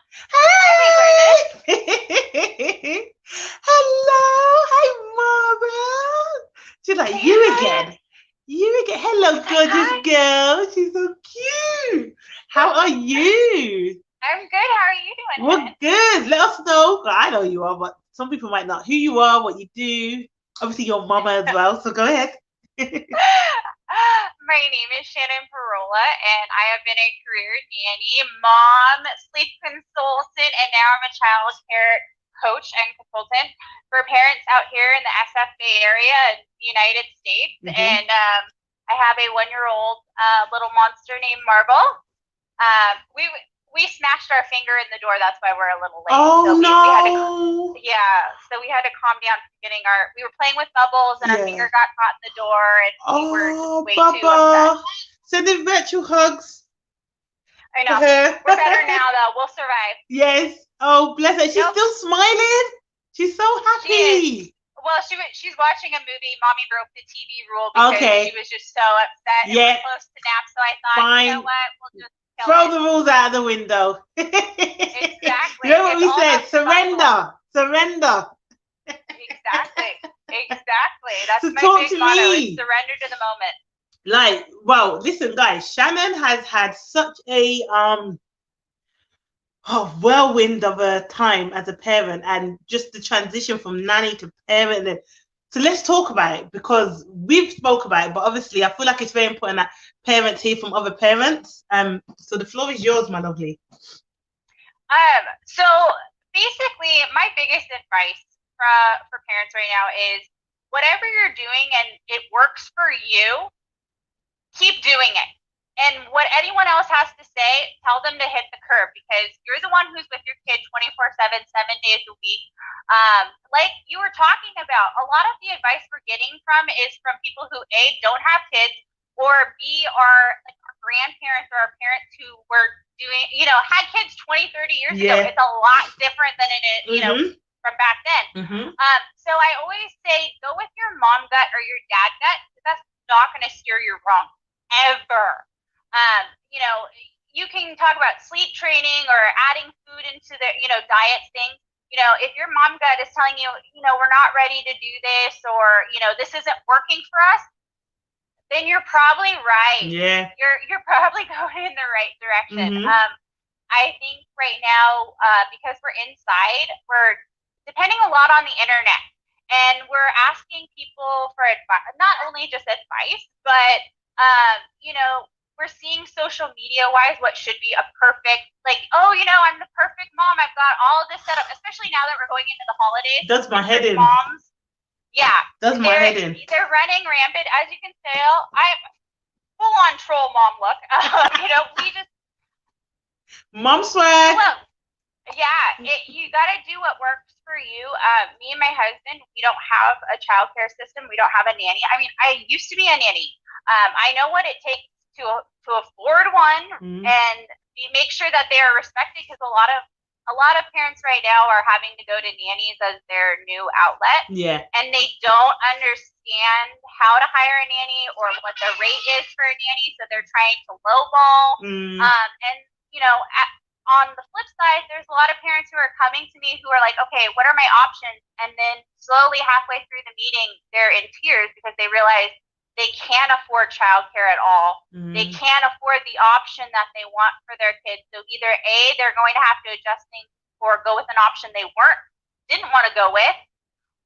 A: Hello. Hi, Mara. She's like, you again. You again. Hello, gorgeous girl. She's so cute. How are you?
C: I'm good. How are you doing?
A: We're good. Let us know. I know you are, but some people might not. Who you are, what you do. Obviously, your mama as well. So go ahead.
C: My name is Shannon Parola, and I have been a career nanny, mom, sleep consultant, and now I'm a child care coach and consultant for parents out here in the SF Bay Area in the United States. Mm-hmm. And I have a 1-year-old little monster named Marble. We smashed our finger in the door. That's why we're a little late.
A: Oh,
C: so
A: no.
C: So we had to calm down from getting we were playing with bubbles and our finger got caught in the door and we were just way too upset.
A: Sending virtual hugs.
C: I know. We're better now, though. We'll survive.
A: Yes. Oh, bless her. She's still smiling. She's so happy.
C: Well, she's watching a movie. Mommy broke the TV rule because she was just so upset. And we're close to nap, so I thought, you know what? We'll just
A: throw the rules out of the window.
C: Exactly.
A: You know what we said? Surrender. Surrender.
C: Exactly. That's my big motto, is surrender to the moment.
A: Like, well, listen, guys, Shannon has had such a whirlwind of a time as a parent, and just the transition from nanny to parent. So let's talk about it, because we've spoke about it, but obviously I feel like it's very important that parents hear from other parents. So the floor is yours, my lovely.
C: So basically, my biggest advice for parents right now is whatever you're doing and it works for you, keep doing it. And what anyone else has to say, tell them to hit the curb, because you're the one who's with your kid 24/7, 7 days a week. Like you were talking about, a lot of the advice we're getting from is from people who A, don't have kids, or B, are like our grandparents or our parents who were doing, had kids 20, 30 years ago. It's a lot different than it is, from back then. So I always say, go with your mom gut or your dad gut, because that's not going to steer you wrong, ever. You can talk about sleep training or adding food into the, diet things. if your mom gut is telling you, we're not ready to do this, or, this isn't working for us, then you're probably right.
A: Yeah.
C: You're probably going in the right direction.
A: Mm-hmm.
C: I think right now, because we're inside, we're depending a lot on the internet, and we're asking people for advice, not only just advice, but we're seeing social media wise what should be a perfect, I'm the perfect mom. I've got all of this set up, especially now that we're going into the holidays.
A: Does my head in.
C: Moms, yeah.
A: Does my head in.
C: They're running rampant, as you can tell. I'm full on troll mom look. We just
A: mom swag.
C: Well, yeah, you got to do what works for you. Me and my husband, we don't have a childcare system. We don't have a nanny. I mean, I used to be a nanny. I know what it takes to afford one, and make sure that they are respected, because a lot of parents right now are having to go to nannies as their new outlet.
A: Yeah. And
C: they don't understand how to hire a nanny or what the rate is for a nanny, so they're trying to lowball. On the flip side, there's a lot of parents who are coming to me who are like, okay, what are my options? And then slowly halfway through the meeting, they're in tears because they realize they can't afford childcare at all. They can't afford the option that they want for their kids. So either A, they're going to have to adjust things or go with an option they didn't want to go with,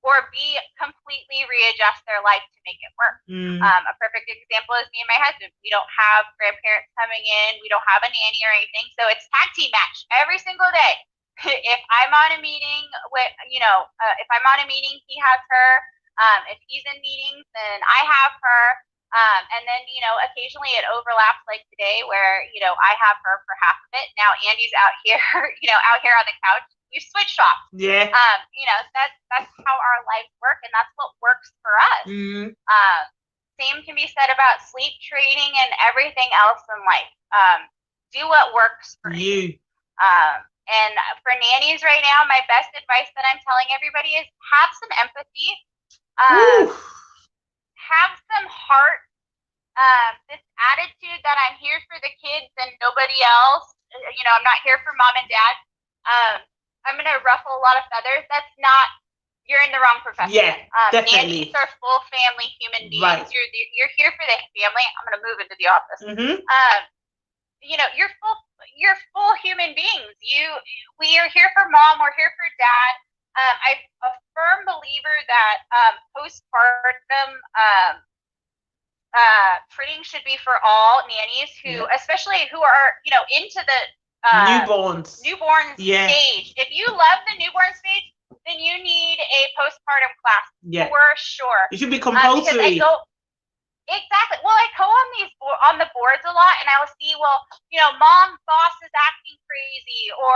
C: or B, completely readjust their life to make it work. A perfect example is me and my husband. We don't have grandparents coming in. We don't have a nanny or anything. So it's tag team match every single day. If I'm on a meeting if I'm on a meeting, he has her. If he's in meetings, then I have her. And then, occasionally it overlaps, like today where, I have her for half of it. Now Andy's out here, out here on the couch. We switch shops.
A: Yeah.
C: That's how our lives work, and that's what works for us. Same can be said about sleep training and everything else in life. Do what works for you. And for nannies right now, my best advice that I'm telling everybody is have some empathy. Have some heart. This attitude that I'm here for the kids and nobody else. I'm not here for mom and dad. I'm going to ruffle a lot of feathers. That's not, you're in the wrong profession.
A: Yeah, definitely.
C: Nannies are full family human beings.
A: Right.
C: You're here for the family. I'm going to move into the office. You're full human beings. We are here for mom. We're here for dad. I'm a firm believer that postpartum training should be for all nannies especially who are, into the newborn stage. If you love the newborn stage, then you need a postpartum class for sure.
A: It should be compulsory.
C: Exactly. Well, I go on the boards a lot, and I will see, mom boss is acting crazy, or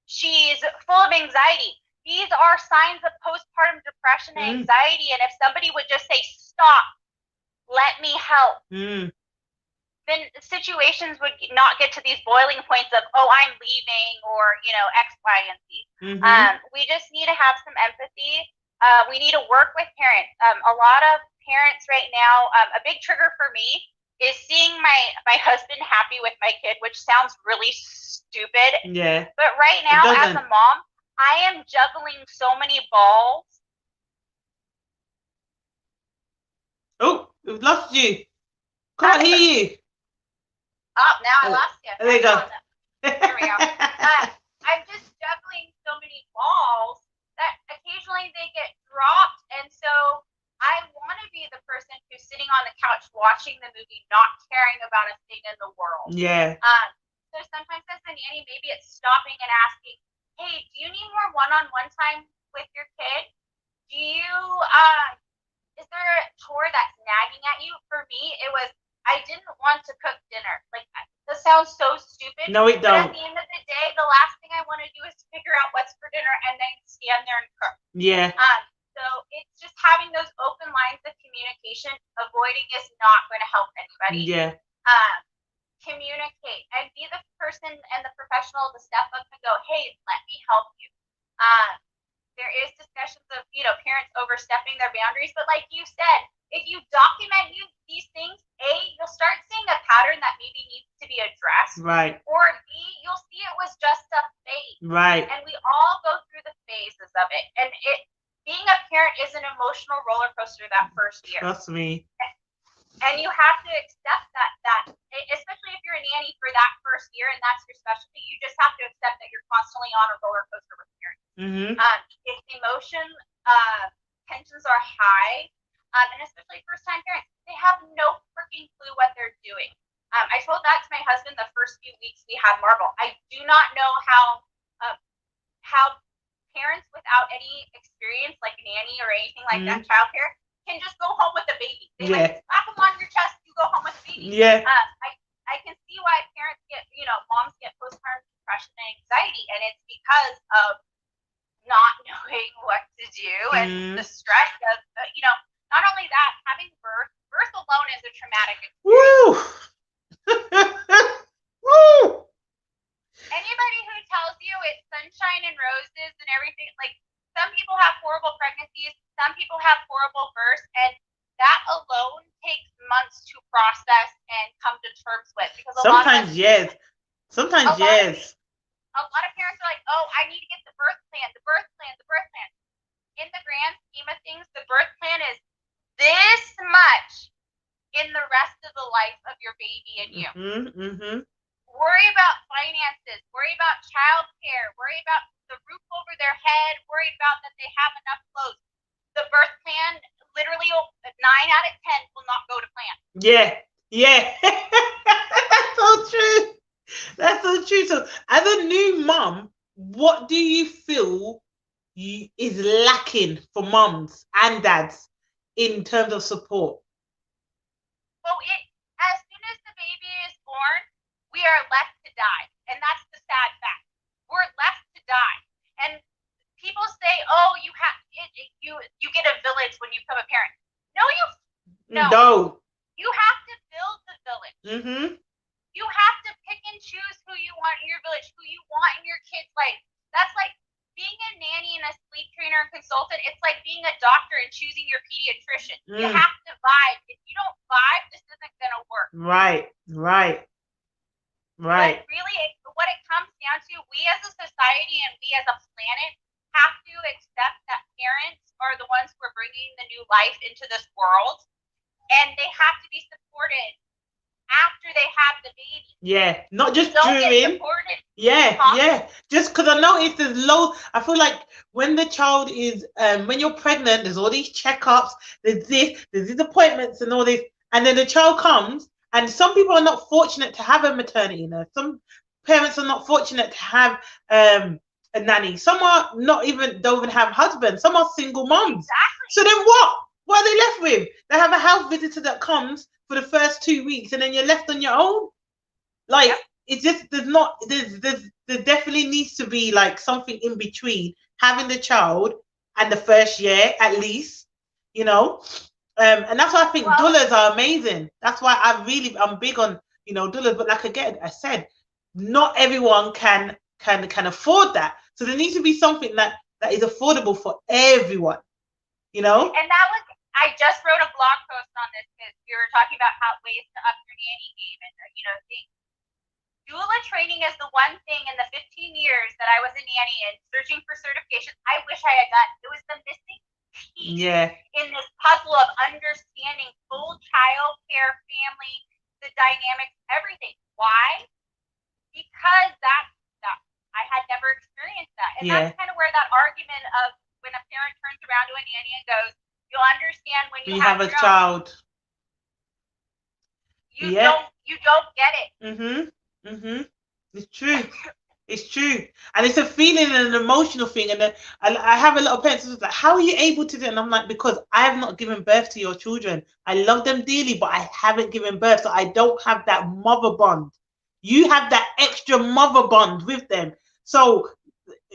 C: she's full of anxiety. These are signs of postpartum depression and anxiety. And if somebody would just say, "Stop, let me help," then situations would not get to these boiling points of, "Oh, I'm leaving," or X, Y, and Z. We just need to have some empathy. We need to work with parents. A lot of parents right now, a big trigger for me is seeing my husband happy with my kid, which sounds really stupid.
A: Yeah.
C: But right now, as a mom, I am juggling so many balls.
A: Oh, we've lost you. Can't hear you.
C: Oh, now I lost you.
A: There you go.
C: There we go. I'm just juggling so many balls that occasionally they get dropped, and so I want to be the person who's sitting on the couch watching the movie, not caring about a thing in the world.
A: Yeah.
C: So sometimes as a nanny, maybe it's stopping and asking, "Hey, do you need more one-on-one time with your kid? Do you is there a chore that's nagging at you?" For me, it was, I didn't want to cook dinner. Like, this sounds so stupid.
A: No, it don't.
C: But at the end of the day, the last thing I want to do is figure out what's for dinner and then stand there and cook.
A: Yeah.
C: So it's just having those open lines of communication. Avoiding is not going to help anybody.
A: Yeah.
C: Communicate and be the person and the professional to step up and go, "Hey, let me help you." There is discussions of, parents overstepping their boundaries, but like you said, if you document these things, A, you'll start seeing a pattern that maybe needs to be addressed.
A: Right.
C: Or B, you'll see it was just a phase.
A: Right.
C: And we all go through the phases of it. And being a parent is an emotional roller coaster that first year.
A: Trust me.
C: And you have to accept that, especially if you're a nanny for that first year and that's your specialty, you just have to accept that you're constantly on a roller coaster with parents.
A: Mm-hmm.
C: If emotion tensions are high, and especially first-time parents, they have no freaking clue what they're doing. I told that to my husband the first few weeks we had Marvel. I do not know how parents without any experience, like nanny or anything like that, childcare, can just go home with a baby. They like slap them on your chest, you go home with a baby.
A: Yeah.
C: I can see why parents get, moms get postpartum depression and anxiety, and it's because of not knowing what to do and the stress of, not only that, having birth alone is a traumatic experience.
A: Woo! Woo!
C: Anybody who tells you it's sunshine and roses and everything, like, some people have horrible pregnancies, some people have horrible births, and that alone takes months to process and come to terms with. Because
A: sometimes years. Sometimes years.
C: A lot of parents are like, oh, I need to get the birth plan. In the grand scheme of things, the birth plan is this much in the rest of the life of your baby and you. Worry about finances, worry about childcare, worry about the roof over their head, worry about that they have enough clothes. The birth plan, literally 9 out of 10 will not go to plan.
A: Yeah. That's so true. That's so true. So as a new mom, what do you feel is lacking for moms and dads in terms of support?
C: Well, as soon as the baby is born, we are left to die. And that's the sad fact. We're left to die. And people say, oh, you get a village when you become a parent. No. You have to build the village. You have to pick and choose who you want in your village, who you want in your kid's life. That's like being a nanny and a sleep trainer and consultant. It's like being a doctor and choosing your pediatrician. You have to vibe. If you don't vibe, this isn't going to work. Right. But really, what it comes down to, we as a society and we as a planet have to accept that parents are the ones who are bringing the new life into this world, and they have to be supported after they have the baby. Yeah, not just during. Yeah. Just because I noticed there's I feel like when the child is, when you're pregnant, there's all these checkups, there's these appointments and all this, and then the child comes, and some people are not fortunate to have a maternity nurse. Some parents are not fortunate to have a nanny. Some are don't even have husbands. Some are single moms. Exactly. So then what? What are they left with? They have a house visitor that comes for the first 2 weeks, and then you're left on your own. Like, it's just, there definitely needs to be like something in between having the child and the first year at least, and that's why I think doulas are amazing. That's why I'm big on doulas. But like I said, not everyone can afford that. So there needs to be something that is affordable for everyone. And that was, I just wrote a blog post on this because we were talking about ways to up your nanny game and things. Doula training is the one thing in the 15 years that I was a nanny and searching for certifications I wish I had done. It was the missing piece in this puzzle of understanding full child care, family, the dynamics, everything. Why? Because I had never experienced that. And that's kind of where that argument of when a parent turns around to a nanny and goes, you'll understand when you have a child. You don't get it. It's true. It's true. And it's a feeling and an emotional thing. And I have a lot of parents who's like, how are you able to do it? And I'm like, because I have not given birth to your children. I love them dearly, but I haven't given birth. So I don't have that mother bond. You have that extra mother bond with them. So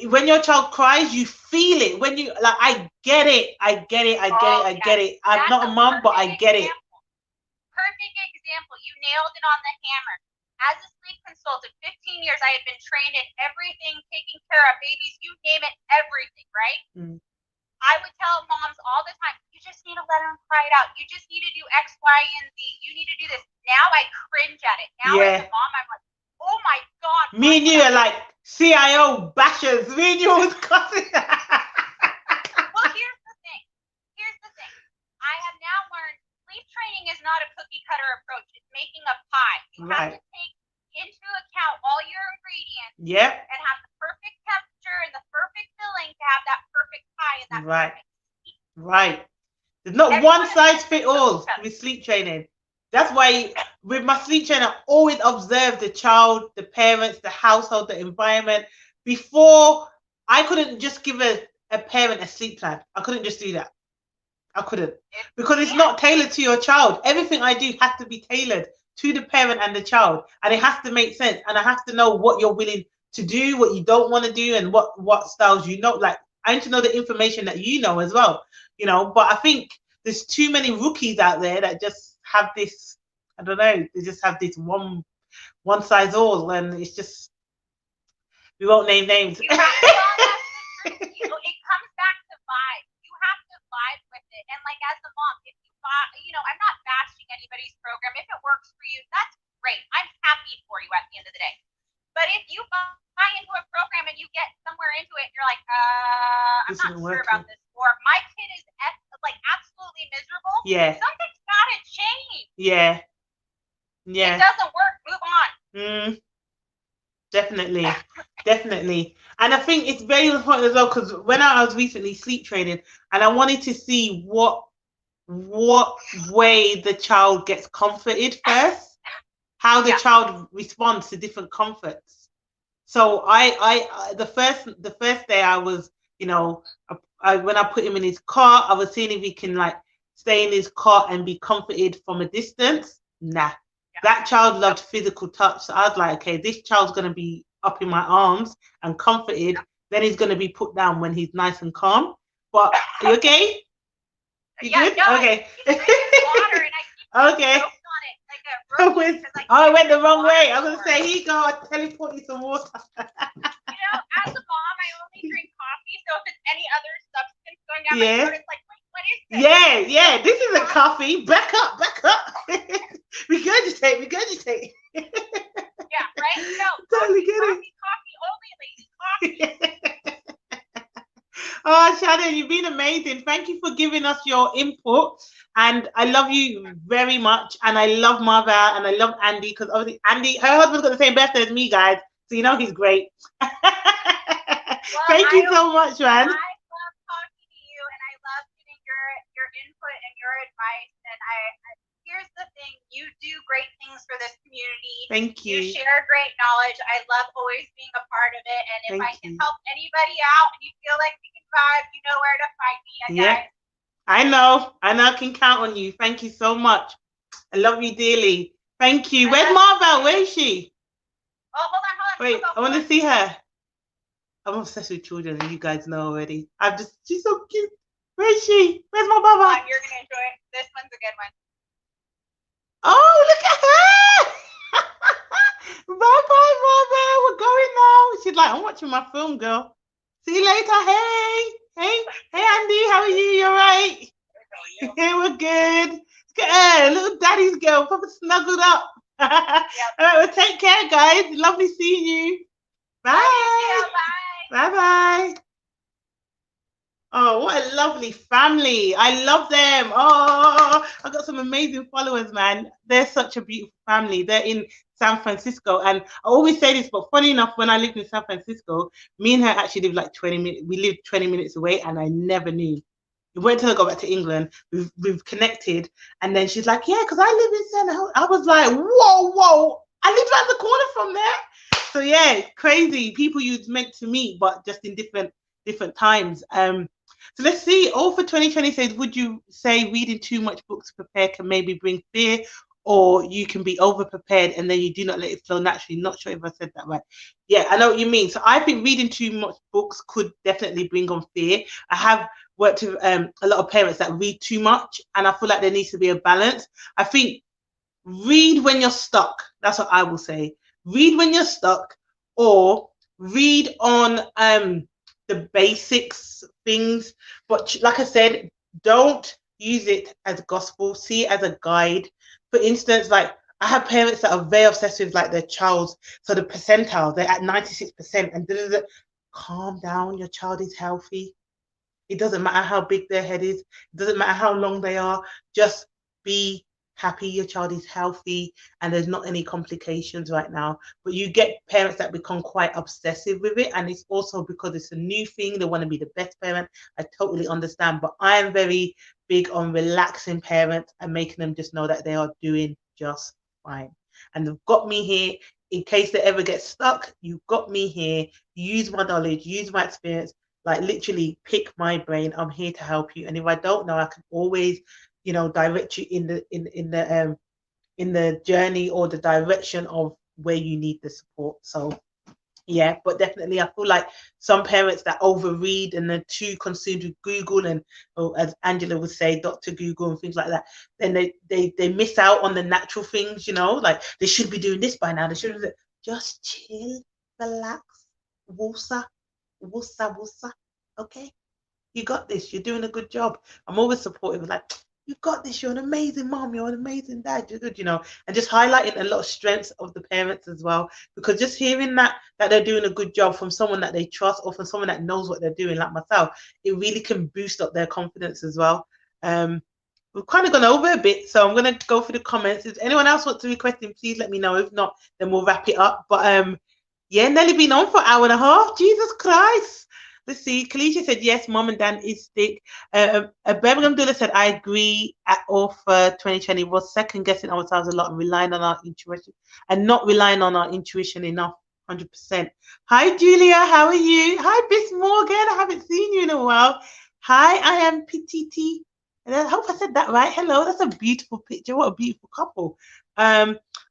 C: when your child cries, you feel it. When you I get it. I get it. I'm not a mom, but I get it. Perfect example. You nailed it on the hammer. As a sleep consultant, 15 years, I had been trained in everything, taking care of babies, you name it, everything, right? I would tell moms all the time, you just need to let them cry it out. You just need to do X, Y, and Z. You need to do this. Now I cringe at it. Now as a mom, I'm like, oh my God.
A: Me and you are like CIO bashers. Me and you always cussing.
C: Well, here's the thing. I have now learned sleep training is not a cookie cutter approach. It's making a pie. You have to take into account all your ingredients.
A: Yep.
C: And have the perfect texture and the perfect filling to have that perfect pie and that perfect sleep.
A: Right. There's not one size fit all with sleep training. That's why with my sleep training, I always observe the child, the parents, the household, the environment. Before, I couldn't just give a parent a sleep plan. I couldn't just do that. I couldn't. Because it's not tailored to your child. Everything I do has to be tailored to the parent and the child. And it has to make sense. And I have to know what you're willing to do, what you don't want to do, and what styles you know. Like, I need to know the information that you know as well. You know, but I think there's too many rookies out there that just have this, I don't know, they just have this one size all, and it's just, we won't name names.
C: You have to, it comes back to vibe. You have to vibe with it. And like as a mom, if you I'm not bashing anybody's program. If it works for you, that's great. I'm happy for you at the end of the day. But if you buy into a program and you get somewhere into it and you're like, I'm not sure about this, or my kid is like absolutely miserable, something's gotta change.
A: Yeah.
C: It doesn't work, move on.
A: Definitely. Definitely. And I think it's very important as well, because when I was recently sleep training and I wanted to see what way the child gets comforted first, how the child responds to different comforts. So I the first day I was, when I put him in his cot, I was seeing if he can like stay in his cot and be comforted from a distance. Nah. That child loved physical touch. So I was like, okay, this child's going to be up in my arms and comforted. Then he's going to be put down when he's nice and calm. But are you okay? You good?
C: No,
A: okay.
C: Water and I keep
A: okay.
C: On it like
A: I went the wrong way. I was going to say, here you go. I'll teleport you some water.
C: As a mom, I only drink coffee. So if it's any other substance going down my throat, it's like, wait, what is this?
A: Yeah. This is a coffee. Back up. Regurgitate.
C: Yeah, right? No,
A: totally get it.
C: Coffee only, lady. Coffee.
A: Oh, Shannon, you've been amazing. Thank you for giving us your input. And I love you very much. And I love Marva and I love Andy, because obviously Andy, her husband's got the same birthday as me, guys. So you know he's great. Thank you so much, man.
C: I love talking to you, and I love getting your input and your advice. And here's the thing, you do great things for this community.
A: Thank you.
C: You share great knowledge. I love always being a part of it. And if I can help anybody out and you feel like we can vibe, you know where to find me. Guys.
A: I know I can count on you. Thank you so much. I love you dearly. Thank you. Where's Marvel? Where is she?
C: Oh, hold on.
A: Wait, I want to see her. I'm obsessed with children, and you guys know already. She's so cute. Where is she? Where's my Baba?
C: You're gonna enjoy it. This one's a good one.
A: Oh, look at her! Bye, Mama. We're going now. She's like, I'm watching my film, girl. See you later. Hey, Andy. How are you? You all right? Yeah, we're good. Look at her, little daddy's girl, probably snuggled up. All right, well, take care, guys. Lovely seeing you. Bye. Bye. Oh, what a lovely family. I love them. Oh, I got some amazing followers, man. They're such a beautiful family. They're in San Francisco. And I always say this, but funny enough, when I lived in San Francisco, me and her actually lived like 20 minutes. We lived 20 minutes away, and I never knew. We went till I got back to England. We've connected. And then she's like, yeah, because I live in San Jose. I was like, whoa. I lived around the corner from there. So yeah, crazy. People you'd meant to meet, but just in different times. So let's see. All for 2020 says, would you say reading too much books to prepare can maybe bring fear, or you can be over prepared and then you do not let it flow naturally? Not sure if I said that right. Yeah, I know what you mean. So I think reading too much books could definitely bring on fear. I have worked with a lot of parents that read too much, and I feel like there needs to be a balance. I think read when you're stuck. That's what I will say. Read when you're stuck, or read on the basics things. But like I said, don't use it as gospel. See it as a guide. For instance, like I have parents that are very obsessed with like their child's, so the percentile, they're at 96%, and calm down, your child is healthy. It doesn't matter how big their head is, it doesn't matter how long they are, just be happy your child is healthy and there's not any complications right now. But you get parents that become quite obsessive with it, and it's also because it's a new thing, they want to be the best parent. I totally understand, but I am very big on relaxing parents and making them just know that they are doing just fine. And they've got me here in case they ever get stuck. You've got me here. Use my knowledge, use my experience, like literally pick my brain. I'm here to help you, and if I don't know, I can always, you know, direct you in the journey or the direction of where you need the support. So yeah, but definitely I feel like some parents that overread and they're too consumed with Google and, or as Angela would say, Dr. Google and things like that, then they miss out on the natural things, you know, like they should be doing this by now. They should just chill, relax, woosah, woosah, woosah. Okay, you got this. You're doing a good job. I'm always supportive, like, you got this. You're an amazing mom. You're an amazing dad. You're good, you know, and just highlighting a lot of strengths of the parents as well, because just hearing that they're doing a good job from someone that they trust or from someone that knows what they're doing, like myself, it really can boost up their confidence as well. We've kind of gone over a bit, so I'm gonna go through the comments. If anyone else wants to request in, please let me know. If not, then we'll wrap it up. But yeah, Nelly been on for an hour and a half. Jesus Christ. Let's see. Kalisha said, yes, mom and dad is sick. Birmingham Dula said, I agree at all for 2020 was second guessing ourselves a lot and relying on our intuition and not relying on our intuition enough. 100%. Hi, Julia. How are you? Hi, Miss Morgan. I haven't seen you in a while. Hi, I am PTT. And I hope I said that right. Hello. That's a beautiful picture. What a beautiful couple.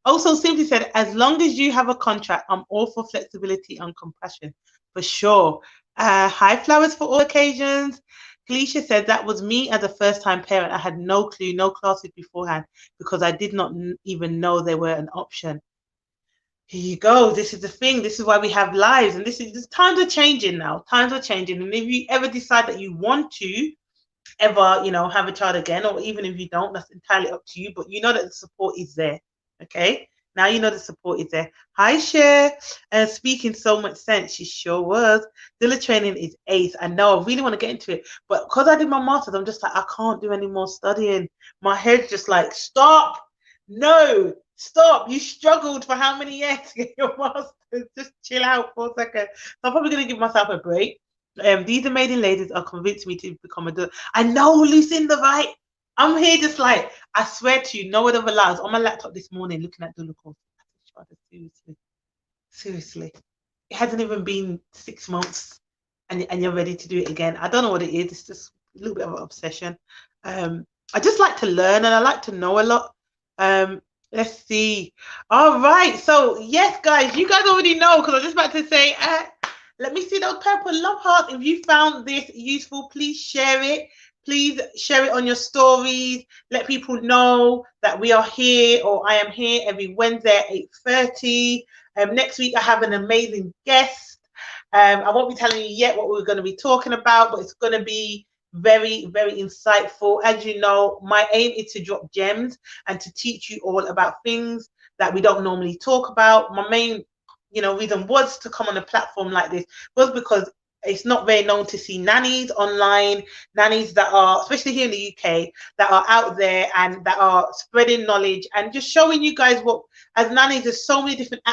A: Also, Simply said, as long as you have a contract, I'm all for flexibility and compassion. For sure. Hi, flowers for all occasions. Kalisha said that was me as a first-time parent. I had no clue, no classes beforehand because I did not even know they were an option. Here you go. This is the thing. This is why we have lives, and this times are changing now. Times are changing, and if you ever decide that you want to ever, you know, have a child again, or even if you don't, that's entirely up to you. But you know that the support is there. Okay. Now you know the support is there. Hi, Cher. Speaking so much sense. She sure was. Dilla training is ace. I know. I really want to get into it. But because I did my master's, I'm just like, I can't do any more studying. My head's just like, stop. No, stop. You struggled for how many years to get your master's? Just chill out for a second. So I'm probably going to give myself a break. These amazing ladies are convincing me to become a doula. I know, Lucinda, right? I'm here just like, I swear to you, no one ever lies. On my laptop this morning, looking at doula course. Seriously. It hasn't even been 6 months and you're ready to do it again. I don't know what it is. It's just a little bit of an obsession. I just like to learn and I like to know a lot. Let's see. All right. So, yes, guys, you guys already know because I was just about to say, let me see those purple love hearts. If you found this useful, please share it. Please share it on your stories. Let people know that we are here, or I am here every Wednesday at 8:30. Next week, I have an amazing guest. I won't be telling you yet what we're going to be talking about, but it's going to be very, very insightful. As you know, my aim is to drop gems and to teach you all about things that we don't normally talk about. My main, reason was to come on a platform like this was because it's not very known to see nannies online, nannies that are, especially here in the UK, that are out there and that are spreading knowledge and just showing you guys what, as nannies, there's so many different